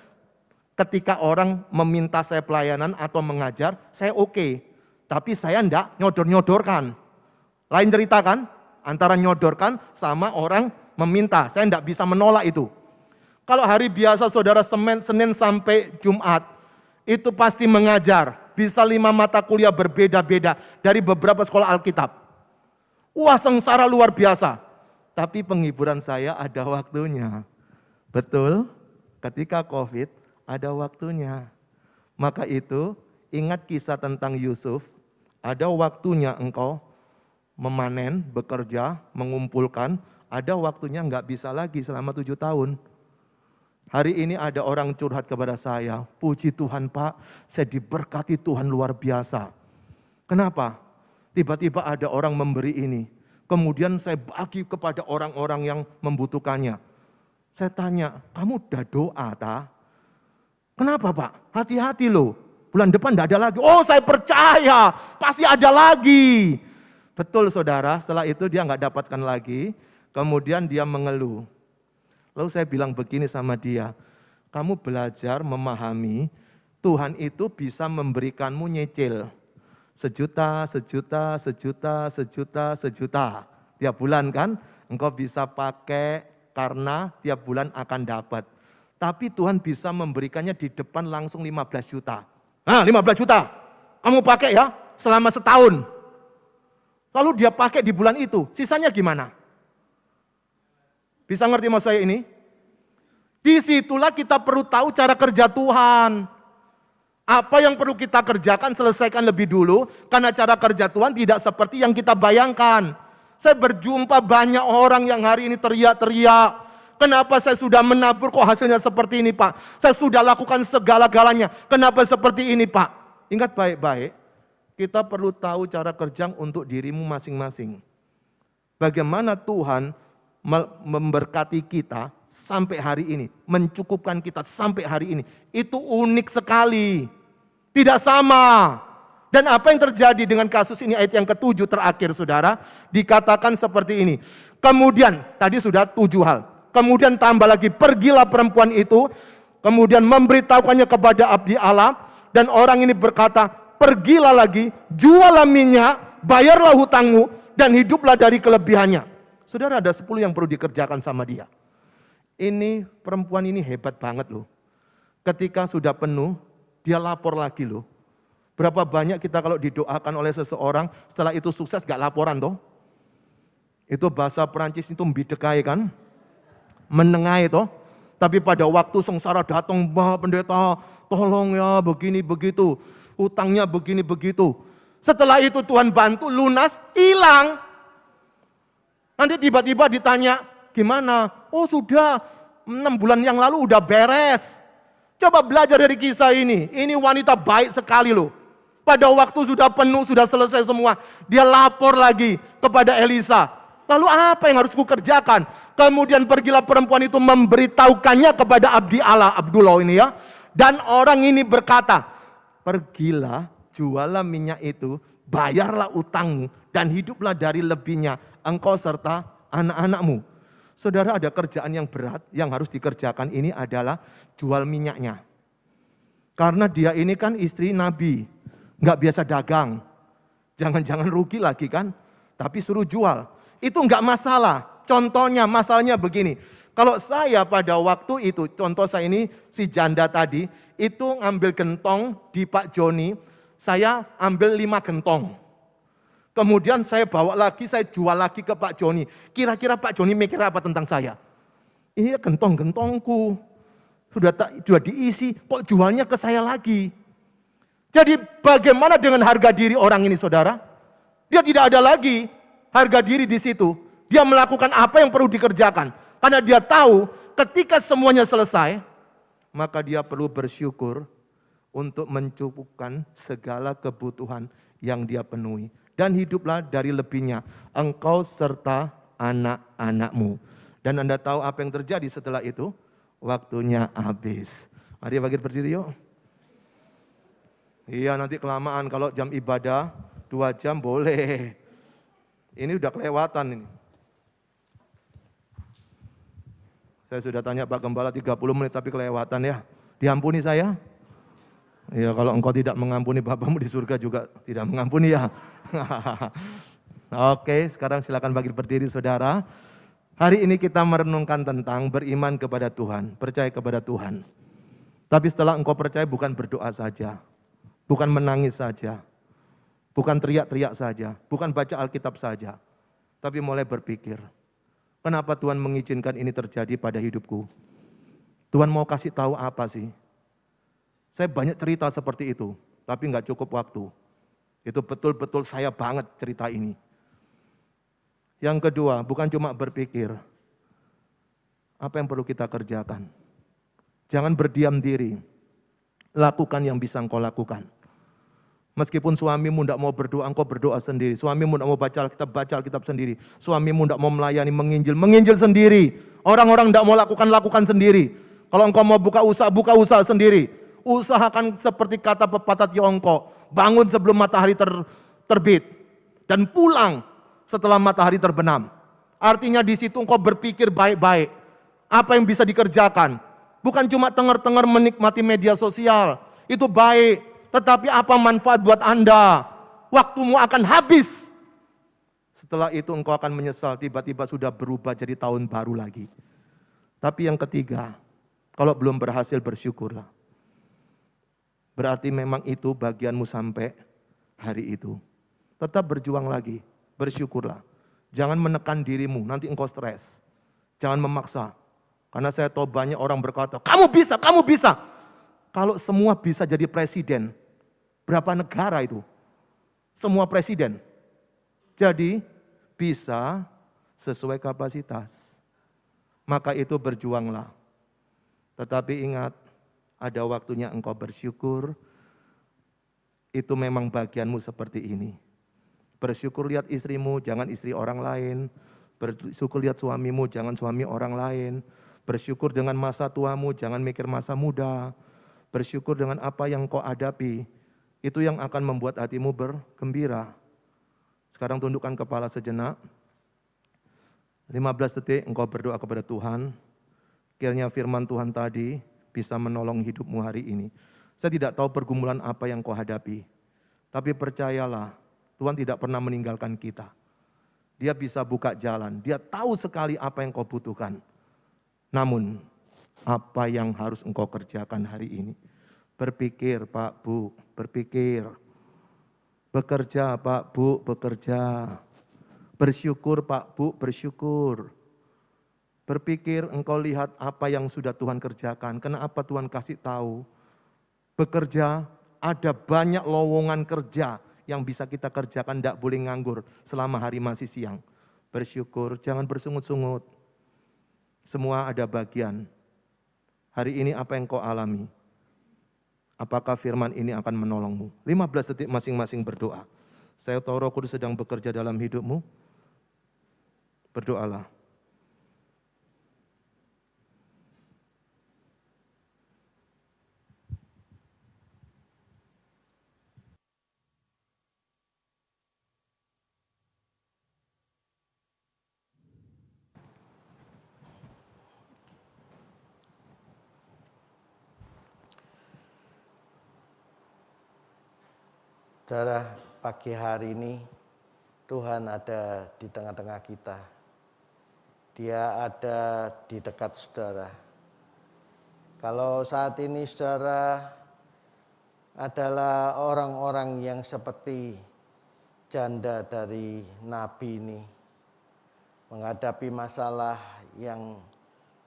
[SPEAKER 3] Ketika orang meminta saya pelayanan atau mengajar, saya oke. Tapi saya enggak nyodor-nyodorkan. Lain cerita kan? antara nyodorkan sama orang meminta. Saya tidak bisa menolak itu. Kalau hari biasa saudara Senin sampai Jumat, itu pasti mengajar. Bisa 5 mata kuliah berbeda-beda dari beberapa sekolah Alkitab. Wah, sengsara luar biasa. Tapi penghiburan saya ada waktunya. Betul, ketika COVID ada waktunya. Maka itu ingat kisah tentang Yusuf, ada waktunya engkau memanen, bekerja, mengumpulkan, ada waktunya nggak bisa lagi selama 7 tahun. Hari ini ada orang curhat kepada saya, puji Tuhan Pak, saya diberkati Tuhan luar biasa. Kenapa? Tiba-tiba ada orang memberi ini, kemudian saya bagi kepada orang-orang yang membutuhkannya. Saya tanya, kamu udah doa tak? Kenapa Pak? Hati-hati loh, bulan depan tidak ada lagi. Oh saya percaya, pasti ada lagi. Betul saudara, setelah itu dia nggak dapatkan lagi, kemudian dia mengeluh. Lalu saya bilang begini sama dia, kamu belajar memahami Tuhan itu bisa memberikanmu nyicil. 1 juta, 1 juta, 1 juta, 1 juta, 1 juta. Tiap bulan kan, engkau bisa pakai karena tiap bulan akan dapat. Tapi Tuhan bisa memberikannya di depan langsung 15 juta. Nah 15 juta, kamu pakai ya selama setahun. Lalu dia pakai di bulan itu, sisanya gimana? Bisa ngerti maksud saya ini? Disitulah kita perlu tahu cara kerja Tuhan. Apa yang perlu kita kerjakan, selesaikan lebih dulu. Karena cara kerja Tuhan tidak seperti yang kita bayangkan. Saya berjumpa banyak orang yang hari ini teriak-teriak. Kenapa saya sudah menabur kok hasilnya seperti ini Pak? Saya sudah lakukan segala-galanya. Kenapa seperti ini Pak? Ingat baik-baik, kita perlu tahu cara kerja untuk dirimu masing-masing. Bagaimana Tuhan memberkati kita sampai hari ini, mencukupkan kita sampai hari ini. Itu unik sekali. Tidak sama. Dan apa yang terjadi dengan kasus ini, ayat yang ke-7 terakhir saudara, dikatakan seperti ini. Kemudian, tadi sudah 7 hal. Kemudian tambah lagi, pergilah perempuan itu, kemudian memberitahukannya kepada abdi Allah, dan orang ini berkata, pergilah lagi, jualah minyak, bayarlah hutangmu, dan hiduplah dari kelebihannya. Saudara, ada 10 yang perlu dikerjakan sama dia. Ini perempuan ini hebat banget loh. Ketika sudah penuh, dia lapor lagi loh. Berapa banyak kita kalau didoakan oleh seseorang, setelah itu sukses gak laporan toh? Itu bahasa Perancis itu mbidekai kan? Menengai toh? Tapi pada waktu sengsara datang, bah pendeta, tolong ya begini begitu. Utangnya begini begitu. Setelah itu Tuhan bantu, lunas, hilang. Nanti tiba-tiba ditanya, gimana? Oh sudah, 6 bulan yang lalu udah beres. Coba belajar dari kisah ini. Ini wanita baik sekali loh. Pada waktu sudah penuh, sudah selesai semua. Dia lapor lagi kepada Elisa. Lalu apa yang harus kukerjakan? Kemudian pergilah perempuan itu memberitahukannya kepada abdi Allah, Abdullah ini ya. Dan orang ini berkata, pergilah, jualah minyak itu, bayarlah utangmu, dan hiduplah dari lebihnya, engkau serta anak-anakmu. Saudara, ada kerjaan yang berat yang harus dikerjakan, ini adalah jual minyaknya. Karena dia ini kan istri Nabi, nggak biasa dagang. Jangan-jangan rugi lagi kan, tapi suruh jual. Itu nggak masalah. Contohnya, masalahnya begini. Kalau saya pada waktu itu, contoh saya ini si janda tadi, itu ngambil gentong di Pak Joni, saya ambil 5 gentong. Kemudian saya bawa lagi, saya jual lagi ke Pak Joni. Kira-kira Pak Joni mikir apa tentang saya? Ini gentong-gentongku. Sudah diisi, kok jualnya ke saya lagi? Jadi bagaimana dengan harga diri orang ini saudara? Dia tidak ada lagi harga diri di situ. Dia melakukan apa yang perlu dikerjakan. Karena dia tahu ketika semuanya selesai, maka dia perlu bersyukur untuk mencukupkan segala kebutuhan yang dia penuhi. Dan hiduplah dari lebihnya, engkau serta anak-anakmu. Dan Anda tahu apa yang terjadi setelah itu? Waktunya habis. Mari bangkit berdiri yuk. Iya, nanti kelamaan kalau jam ibadah 2 jam boleh. Ini udah kelewatan ini. Saya sudah tanya Pak Gembala 30 menit tapi kelewatan ya. Diampuni saya? Ya kalau engkau tidak mengampuni Bapamu di surga juga tidak mengampuni ya. Oke, sekarang silakan bagi berdiri saudara. Hari ini kita merenungkan tentang beriman kepada Tuhan, percaya kepada Tuhan. Tapi setelah engkau percaya bukan berdoa saja, bukan menangis saja, bukan teriak-teriak saja, bukan baca Alkitab saja. Tapi mulai berpikir, kenapa Tuhan mengizinkan ini terjadi pada hidupku? Tuhan mau kasih tahu apa sih? Saya banyak cerita seperti itu, tapi nggak cukup waktu. Itu betul-betul saya banget cerita ini. Yang kedua, bukan cuma berpikir, apa yang perlu kita kerjakan. Jangan berdiam diri, lakukan yang bisa engkau lakukan. Meskipun suamimu tidak mau berdoa, engkau berdoa sendiri. Suamimu tidak mau baca Alkitab sendiri. Suamimu tidak mau melayani, menginjil sendiri. Orang-orang tidak mau lakukan sendiri. Kalau engkau mau buka usaha sendiri. Usahakan seperti kata pepatah Tiongkok, bangun sebelum matahari terbit dan pulang setelah matahari terbenam. Artinya di situ engkau berpikir baik-baik. Apa yang bisa dikerjakan? Bukan cuma tenger-tenger menikmati media sosial. Itu baik. Tetapi apa manfaat buat Anda? Waktumu akan habis. Setelah itu engkau akan menyesal. Tiba-tiba sudah berubah jadi tahun baru lagi. Tapi yang ketiga, kalau belum berhasil bersyukurlah. Berarti memang itu bagianmu sampai hari itu. Tetap berjuang lagi. Bersyukurlah. Jangan menekan dirimu, nanti engkau stres. Jangan memaksa. Karena saya tahu banyak orang berkata, kamu bisa, kamu bisa. Kalau semua bisa jadi presiden, berapa negara itu? Semua presiden. Jadi bisa sesuai kapasitas. Maka itu berjuanglah. Tetapi ingat, ada waktunya engkau bersyukur. Itu memang bagianmu seperti ini. Bersyukur lihat istrimu, jangan istri orang lain. Bersyukur lihat suamimu, jangan suami orang lain. Bersyukur dengan masa tuamu, jangan mikir masa muda. Bersyukur dengan apa yang kau hadapi. Itu yang akan membuat hatimu bergembira. Sekarang tundukkan kepala sejenak. 15 detik engkau berdoa kepada Tuhan. Kiranya firman Tuhan tadi bisa menolong hidupmu hari ini. Saya tidak tahu pergumulan apa yang kau hadapi. Tapi percayalah, Tuhan tidak pernah meninggalkan kita. Dia bisa buka jalan. Dia tahu sekali apa yang kau butuhkan. Namun, apa yang harus engkau kerjakan hari ini? Berpikir, Pak, Bu, berpikir. Bekerja, Pak, Bu, bekerja. Bersyukur, Pak, Bu, bersyukur. Berpikir, engkau lihat apa yang sudah Tuhan kerjakan. Kenapa Tuhan kasih tahu? Bekerja, ada banyak lowongan kerja yang bisa kita kerjakan, tidak boleh nganggur selama hari masih siang. Bersyukur, jangan bersungut-sungut. Semua ada bagian. Hari ini apa yang kau alami? Apakah firman ini akan menolongmu? 15 detik masing-masing berdoa. Saya tahu Roh Kudus sedang bekerja dalam hidupmu. Berdoalah.
[SPEAKER 4] Saudara, pagi hari ini Tuhan ada di tengah-tengah kita. Dia ada di dekat saudara. Kalau saat ini saudara adalah orang-orang yang seperti janda dari Nabi ini, menghadapi masalah yang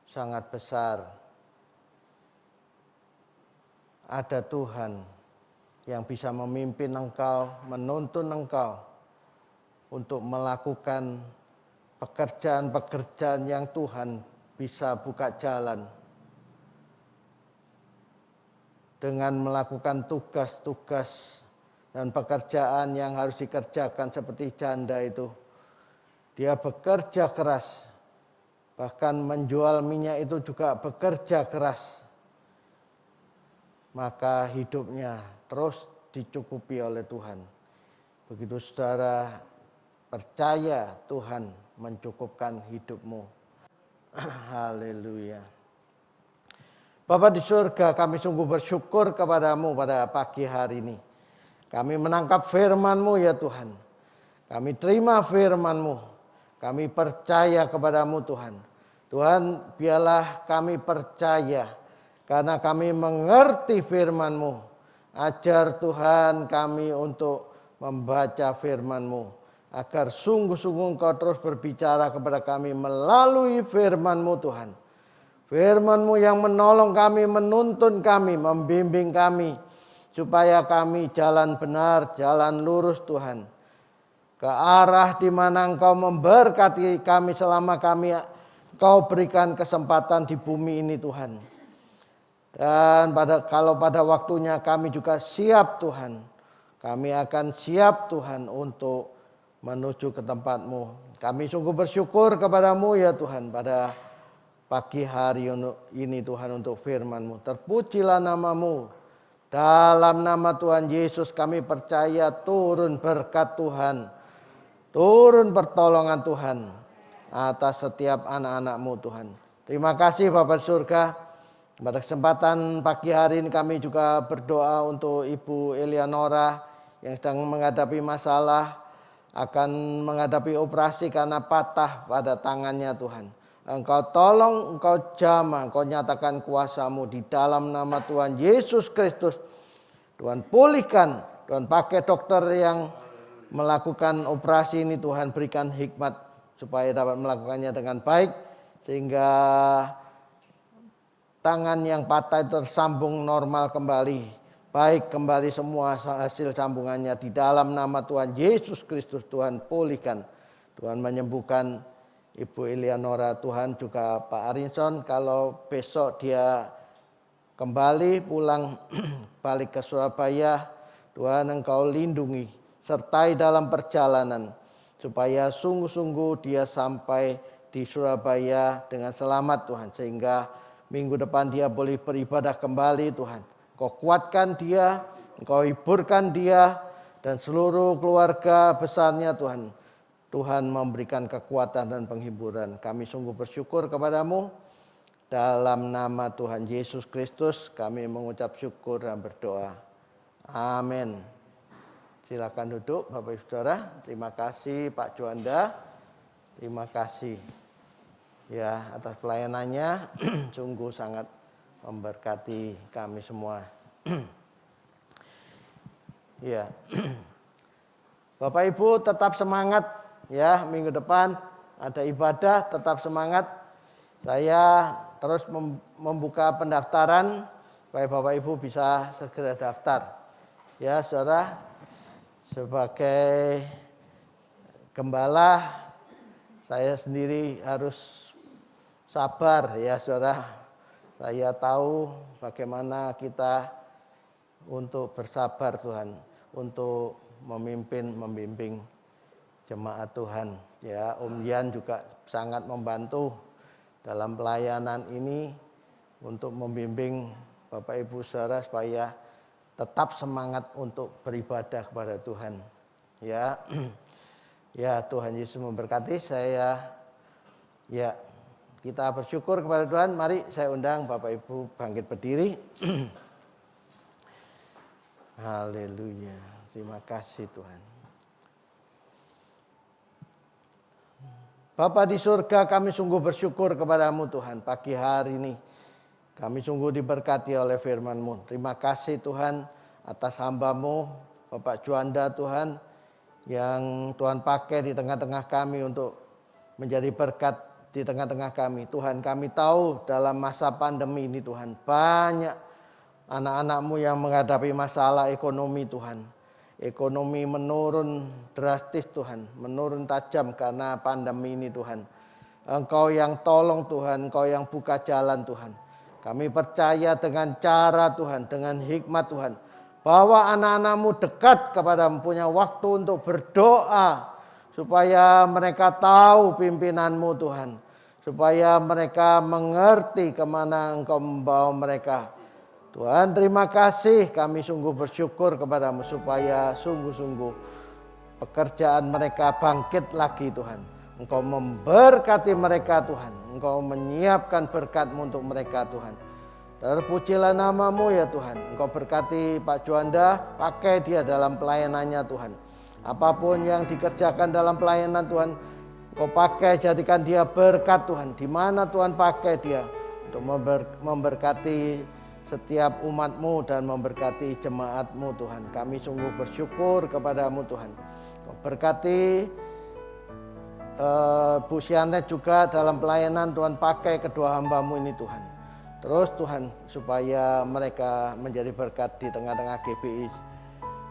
[SPEAKER 4] sangat besar, ada Tuhan yang bisa memimpin engkau, menuntun engkau untuk melakukan pekerjaan-pekerjaan yang Tuhan bisa buka jalan dengan melakukan tugas-tugas dan pekerjaan yang harus dikerjakan seperti janda itu. Dia bekerja keras, bahkan menjual minyak itu juga bekerja keras. Maka hidupnya terus dicukupi oleh Tuhan. Begitu saudara percaya Tuhan mencukupkan hidupmu. Haleluya. Bapa di surga, kami sungguh bersyukur kepadamu pada pagi hari ini. Kami menangkap firman-Mu ya Tuhan. Kami terima firman-Mu. Kami percaya kepadamu Tuhan. Tuhan, biarlah kami percaya karena kami mengerti firman-Mu. Ajar Tuhan kami untuk membaca firman-Mu, agar sungguh-sungguh Engkau terus berbicara kepada kami melalui firman-Mu Tuhan. Firman-Mu yang menolong kami, menuntun kami, membimbing kami, supaya kami jalan benar, jalan lurus Tuhan, ke arah di mana Engkau memberkati kami selama Engkau berikan kesempatan di bumi ini Tuhan. Dan kalau pada waktunya kami juga siap Tuhan, kami akan siap Tuhan untuk menuju ke tempat-Mu. Kami sungguh bersyukur kepadamu ya Tuhan pada pagi hari ini Tuhan untuk firman-Mu. Terpujilah nama-Mu. Dalam nama Tuhan Yesus kami percaya turun berkat Tuhan. Turun pertolongan Tuhan atas setiap anak-anak-Mu Tuhan. Terima kasih Bapa di surga. Pada kesempatan pagi hari ini kami juga berdoa untuk Ibu Eleanora yang sedang menghadapi masalah, akan menghadapi operasi karena patah pada tangannya Tuhan. Engkau tolong, Engkau jamah, Engkau nyatakan kuasa-Mu di dalam nama Tuhan Yesus Kristus. Tuhan pulihkan, Tuhan pakai dokter yang melakukan operasi ini, Tuhan berikan hikmat supaya dapat melakukannya dengan baik, sehingga tangan yang patah itu tersambung normal kembali, baik kembali semua hasil sambungannya di dalam nama Tuhan Yesus Kristus. Tuhan pulihkan, Tuhan menyembuhkan Ibu Eleanora. Tuhan juga Pak Arinson, kalau besok dia kembali pulang balik ke Surabaya, Tuhan Engkau lindungi, sertai dalam perjalanan, supaya sungguh-sungguh dia sampai di Surabaya dengan selamat Tuhan, sehingga minggu depan dia boleh beribadah kembali Tuhan. Engkau kuatkan dia, Engkau hiburkan dia dan seluruh keluarga besarnya Tuhan. Tuhan memberikan kekuatan dan penghiburan. Kami sungguh bersyukur kepadamu. Dalam nama Tuhan Yesus Kristus kami mengucap syukur dan berdoa. Amin. Silakan duduk Bapak Ibu Saudara. Terima kasih Pak Juanda. Terima kasih ya atas pelayanannya. Sungguh sangat memberkati kami semua. Ya. Bapak Ibu tetap semangat ya, minggu depan ada ibadah, tetap semangat. Saya terus membuka pendaftaran supaya Bapak Ibu bisa segera daftar. Ya, Saudara, sebagai gembala saya sendiri harus sabar ya Saudara. Saya tahu bagaimana kita untuk bersabar Tuhan, untuk membimbing jemaat Tuhan. Ya, Om Yan juga sangat membantu dalam pelayanan ini untuk membimbing Bapak Ibu Saudara supaya tetap semangat untuk beribadah kepada Tuhan. Ya. Ya, Tuhan Yesus memberkati. Kita bersyukur kepada Tuhan. Mari saya undang Bapak Ibu bangkit berdiri. Haleluya. Terima kasih Tuhan. Bapa di surga, kami sungguh bersyukur kepadamu Tuhan. Pagi hari ini kami sungguh diberkati oleh firman-Mu. Terima kasih Tuhan atas hamba-Mu Bapak Juanda Tuhan, yang Tuhan pakai di tengah-tengah kami untuk menjadi berkat di tengah-tengah kami. Tuhan, kami tahu dalam masa pandemi ini Tuhan, banyak anak-anak-Mu yang menghadapi masalah ekonomi Tuhan. Ekonomi menurun drastis Tuhan, menurun tajam karena pandemi ini Tuhan. Engkau yang tolong Tuhan, Engkau yang buka jalan Tuhan. Kami percaya dengan cara Tuhan, dengan hikmat Tuhan, bahwa anak-anak-Mu dekat kepadamu, punya waktu untuk berdoa, supaya mereka tahu pimpinan-Mu Tuhan, supaya mereka mengerti kemana Engkau membawa mereka. Tuhan, terima kasih, kami sungguh bersyukur kepadamu supaya sungguh-sungguh pekerjaan mereka bangkit lagi Tuhan. Engkau memberkati mereka Tuhan, Engkau menyiapkan berkat-Mu untuk mereka Tuhan. Terpujilah nama-Mu ya Tuhan. Engkau berkati Pak Juanda, pakai dia dalam pelayanannya Tuhan. Apapun yang dikerjakan dalam pelayanan Tuhan, Kau pakai, jadikan dia berkat Tuhan. Di mana Tuhan pakai dia untuk memberkati setiap umat-Mu dan memberkati jemaat-Mu Tuhan. Kami sungguh bersyukur kepada-Mu Tuhan. Kau berkati Bu Sianet juga dalam pelayanan Tuhan, pakai kedua hamba-Mu ini Tuhan. Terus Tuhan, supaya mereka menjadi berkat di tengah-tengah GBI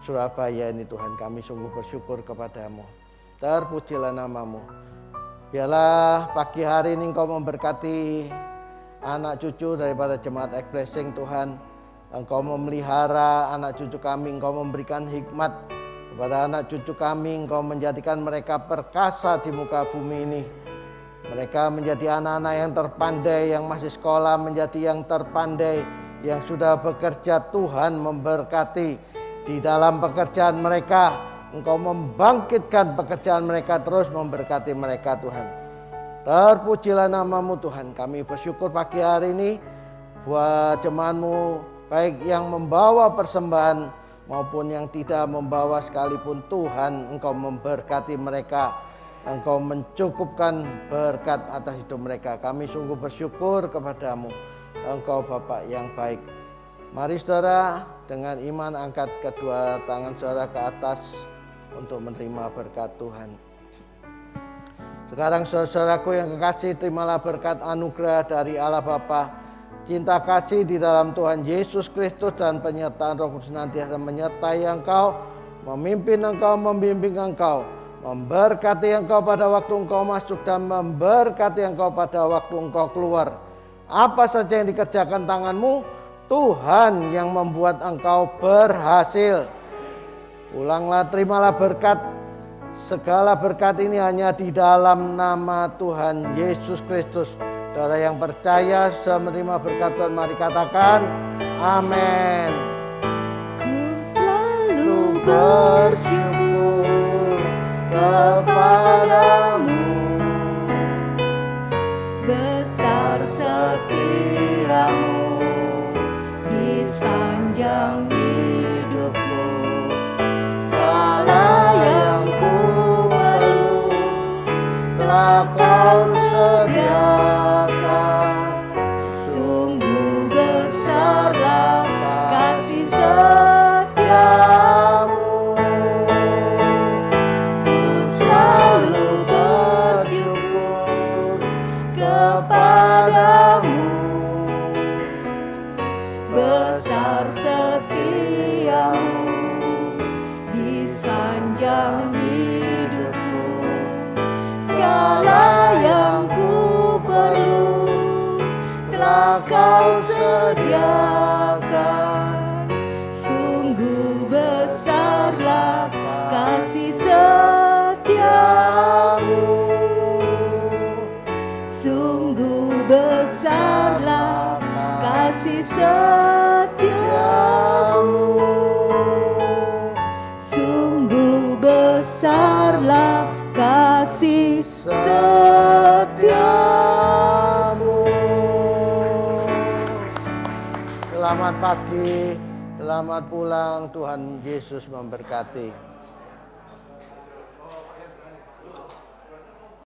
[SPEAKER 4] Surabaya ini Tuhan. Kami sungguh bersyukur kepada-Mu. Terpujilah nama-Mu. Biarlah pagi hari ini Engkau memberkati anak cucu daripada jemaat Blessing Tuhan. Engkau memelihara anak cucu kami, Engkau memberikan hikmat kepada anak cucu kami, Engkau menjadikan mereka perkasa di muka bumi ini. Mereka menjadi anak-anak yang terpandai, yang masih sekolah menjadi yang terpandai, yang sudah bekerja. Tuhan memberkati di dalam pekerjaan mereka. Engkau membangkitkan pekerjaan mereka, terus memberkati mereka Tuhan. Terpujilah nama-Mu Tuhan. Kami bersyukur pagi hari ini buat jemaat-Mu, baik yang membawa persembahan maupun yang tidak membawa sekalipun. Tuhan, Engkau memberkati mereka. Engkau mencukupkan berkat atas hidup mereka. Kami sungguh bersyukur kepada-Mu. Engkau Bapa yang baik. Mari saudara, dengan iman angkat kedua tangan saudara ke atas untuk menerima berkat Tuhan. Sekarang saudaraku yang kekasih, terimalah berkat anugerah dari Allah Bapa, cinta kasih di dalam Tuhan Yesus Kristus, dan penyertaan Roh Kudus senantiasa menyertai engkau, memimpin engkau, membimbing engkau, memberkati engkau pada waktu engkau masuk dan memberkati engkau pada waktu engkau keluar. Apa saja yang dikerjakan tanganmu, Tuhan yang membuat engkau berhasil. Ulanglah, terimalah berkat. Segala berkat ini hanya di dalam nama Tuhan Yesus Kristus. Saudara yang percaya sudah menerima berkat Tuhan, mari katakan amin.
[SPEAKER 2] Ku selalu bersyukur kepadamu, besar setiamu di sepanjang hidupku. Segala yang ku perlu telah Kau sediakan. Sungguh besarlah kasih setiamu. Ku selalu bersyukur kepadamu, besar setiamu di sepanjang hidupku. Segala yang ku perlu telah Kau sediakan. Sungguh besarlah kasih setiamu. Sungguh besarlah kasih setiamu. Sungguh besarlah kasih setiamu.
[SPEAKER 4] Selamat pagi, selamat pulang. Tuhan Yesus memberkati.